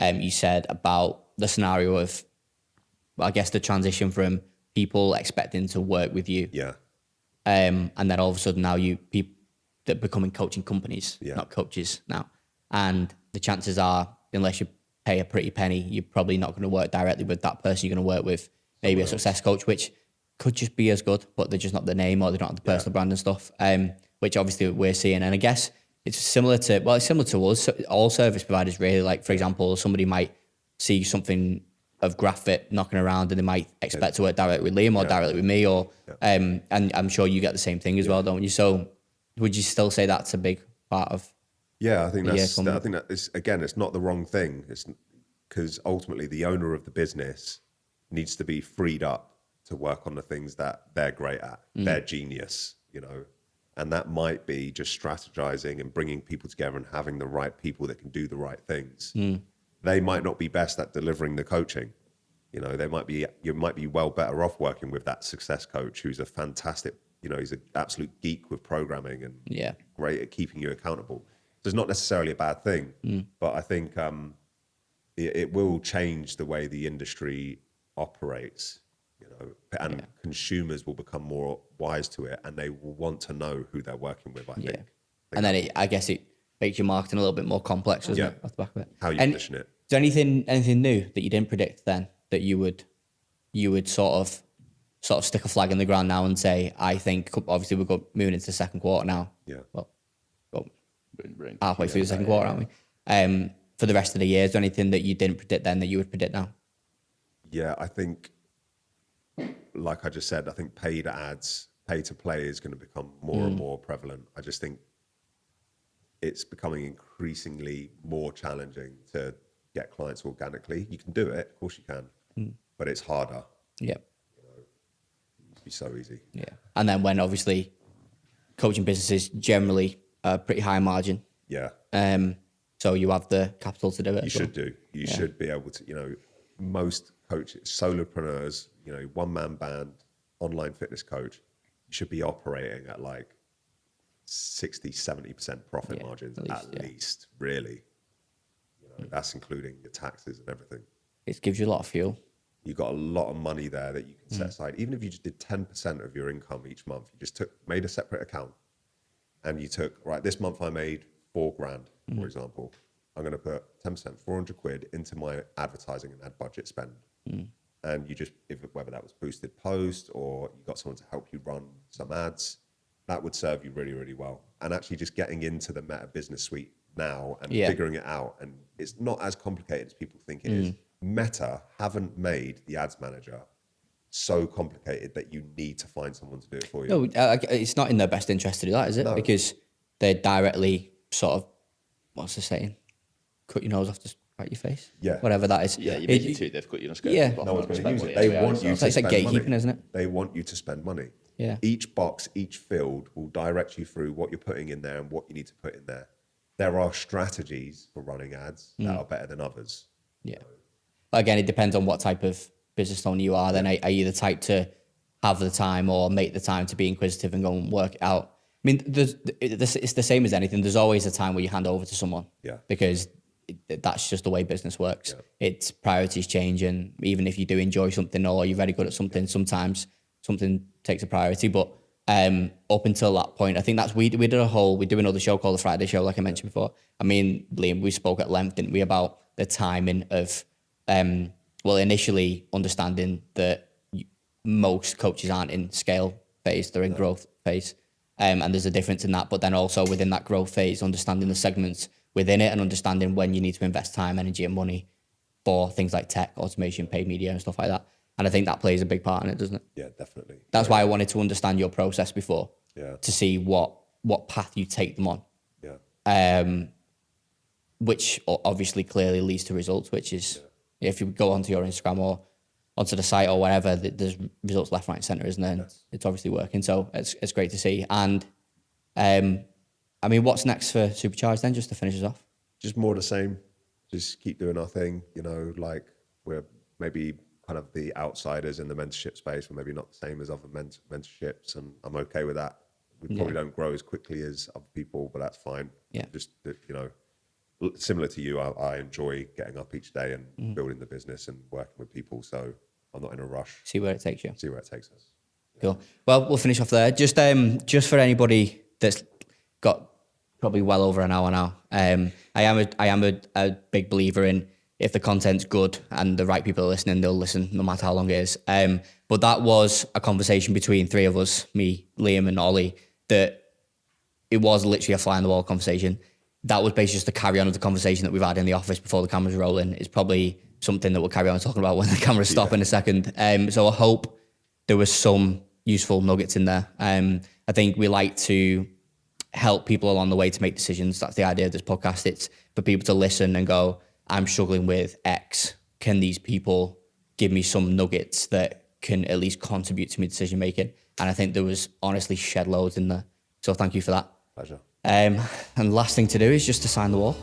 A: you said about the scenario of, I guess, the transition from people expecting to work with you, and then all of a sudden now people that becoming coaching companies, not coaches now, and the chances are, unless you pay a pretty penny, you're probably not going to work directly with that person. You're going to work with maybe a success coach, which could just be as good, but they're just not the name, or they don't have the personal brand and stuff, which obviously we're seeing. And I guess it's similar to us, all service providers really. Like, for example, somebody might see something of Graphfit knocking around and they might expect to work directly with Liam or directly with me, or and I'm sure you get the same thing as well, don't you? So would you still say that's a big part of
B: I think that is, again, it's not the wrong thing. It's because ultimately the owner of the business needs to be freed up to work on the things that they're great at, their genius, you know, and that might be just strategizing and bringing people together and having the right people that can do the right things. They might not be best at delivering the coaching. You know, you might be well better off working with that success coach who's a fantastic, you know, he's an absolute geek with programming and great at keeping you accountable. So it's not necessarily a bad thing, but I think it will change the way the industry operates. You know, and consumers will become more wise to it, and they will want to know who they're working with, I think.
A: And then I guess it makes your marketing a little bit more complex, doesn't it, off the back of it?
B: How you position it.
A: Is there anything new that you didn't predict then that you would sort of stick a flag in the ground now and say, I think obviously we're moving into the second quarter now.
B: Yeah.
A: Well, halfway through the second quarter, aren't we? For the rest of the year, is there anything that you didn't predict then that you would predict now?
B: Yeah, I think, like I just said, I think paid ads, pay to play is going to become more and more prevalent. I just think it's becoming increasingly more challenging to get clients organically. You can do it, of course you can, but it's harder.
A: Yeah.
B: It used to be so easy.
A: Yeah. And then when obviously coaching businesses generally are pretty high margin.
B: Yeah.
A: So you have the capital to do it.
B: You should do. You should be able to, most coaches, solopreneurs, one-man band, online fitness coach, you should be operating at like 60, 70% profit margins at least, really. That's including your taxes and everything.
A: It gives you a lot of fuel.
B: You've got a lot of money there that you can set aside. Even if you just did 10% of your income each month, you just made a separate account and you took, right, this month I made $4,000, for example. I'm going to put 10%, 400 quid into my advertising and ad budget spend. And you just, whether that was boosted post or you got someone to help you run some ads, that would serve you really, really well. And actually just getting into the Meta Business Suite now and figuring it out. And it's not as complicated as people think it is. Meta haven't made the ads manager so complicated that you need to find someone to do it for you.
A: No, it's not in their best interest to do that, is it? No. Because they're directly sort of, what's the saying? Cut your nose off to spite your face.
B: Yeah.
A: Whatever that is.
C: Yeah, you make it too difficult, you're not scared.
A: Yeah.
B: No one's going to use it.
C: They
B: want you to spend money.
A: It's like gatekeeping, isn't it?
B: They want you to spend money.
A: Yeah.
B: Each box, each field will direct you through what you're putting in there and what you need to put in there. There are strategies for running ads that are better than others.
A: Yeah. Again, it depends on what type of business owner you are. Then are you the type to have the time or make the time to be inquisitive and go and work it out? I mean, it's the same as anything. There's always a time where you hand over to someone.
B: Yeah.
A: Because that's just the way business works.
B: Yeah.
A: It's priorities change, and even if you do enjoy something or you're very good at something, sometimes something takes a priority. But up until that point, I think that's we do another show called the Friday Show, like I mentioned before. I mean, Liam, we spoke at length, didn't we, about the timing of initially understanding that most coaches aren't in scale phase, they're in growth phase. And there's a difference in that, but then also within that growth phase, understanding the segments within it and understanding when you need to invest time, energy and money for things like tech, automation, paid media and stuff like that. And I think that plays a big part in it, doesn't it?
B: Yeah, definitely.
A: That's why I wanted to understand your process before
B: to
A: see what path you take them on.
B: Yeah.
A: Which obviously clearly leads to results, which is if you go onto your Instagram or onto the site or whatever, there's results left, right, and centre, isn't there? Yes. It's obviously working. So it's great to see. And I mean, what's next for Supercharged then, just to finish us off?
B: Just more the same. Just keep doing our thing. Like we're maybe kind of the outsiders in the mentorship space. We're maybe not the same as other mentorships, and I'm okay with that. We probably don't grow as quickly as other people, but that's fine.
A: Yeah.
B: Just, similar to you, I enjoy getting up each day and building the business and working with people. So I'm not in a rush.
A: See where it takes you.
B: See where it takes us.
A: Cool. Well, we'll finish off there. Just for anybody that's got probably well over an hour now. I am a big believer in if the content's good and the right people are listening, they'll listen no matter how long it is. But that was a conversation between three of us, me, Liam and Ollie, that it was literally a fly on the wall conversation. That was basically just a carry on of the conversation that we've had in the office before the cameras rolling. It's probably something that we'll carry on talking about when the cameras stop in a second. So I hope there was some useful nuggets in there. I think we like to help people along the way to make decisions. That's the idea of this podcast. It's for people to listen and go, I'm struggling with X. Can these people give me some nuggets that can at least contribute to my decision making? And I think there was honestly shed loads in there. So thank you for that.
B: Pleasure.
A: And last thing to do is just to sign the wall.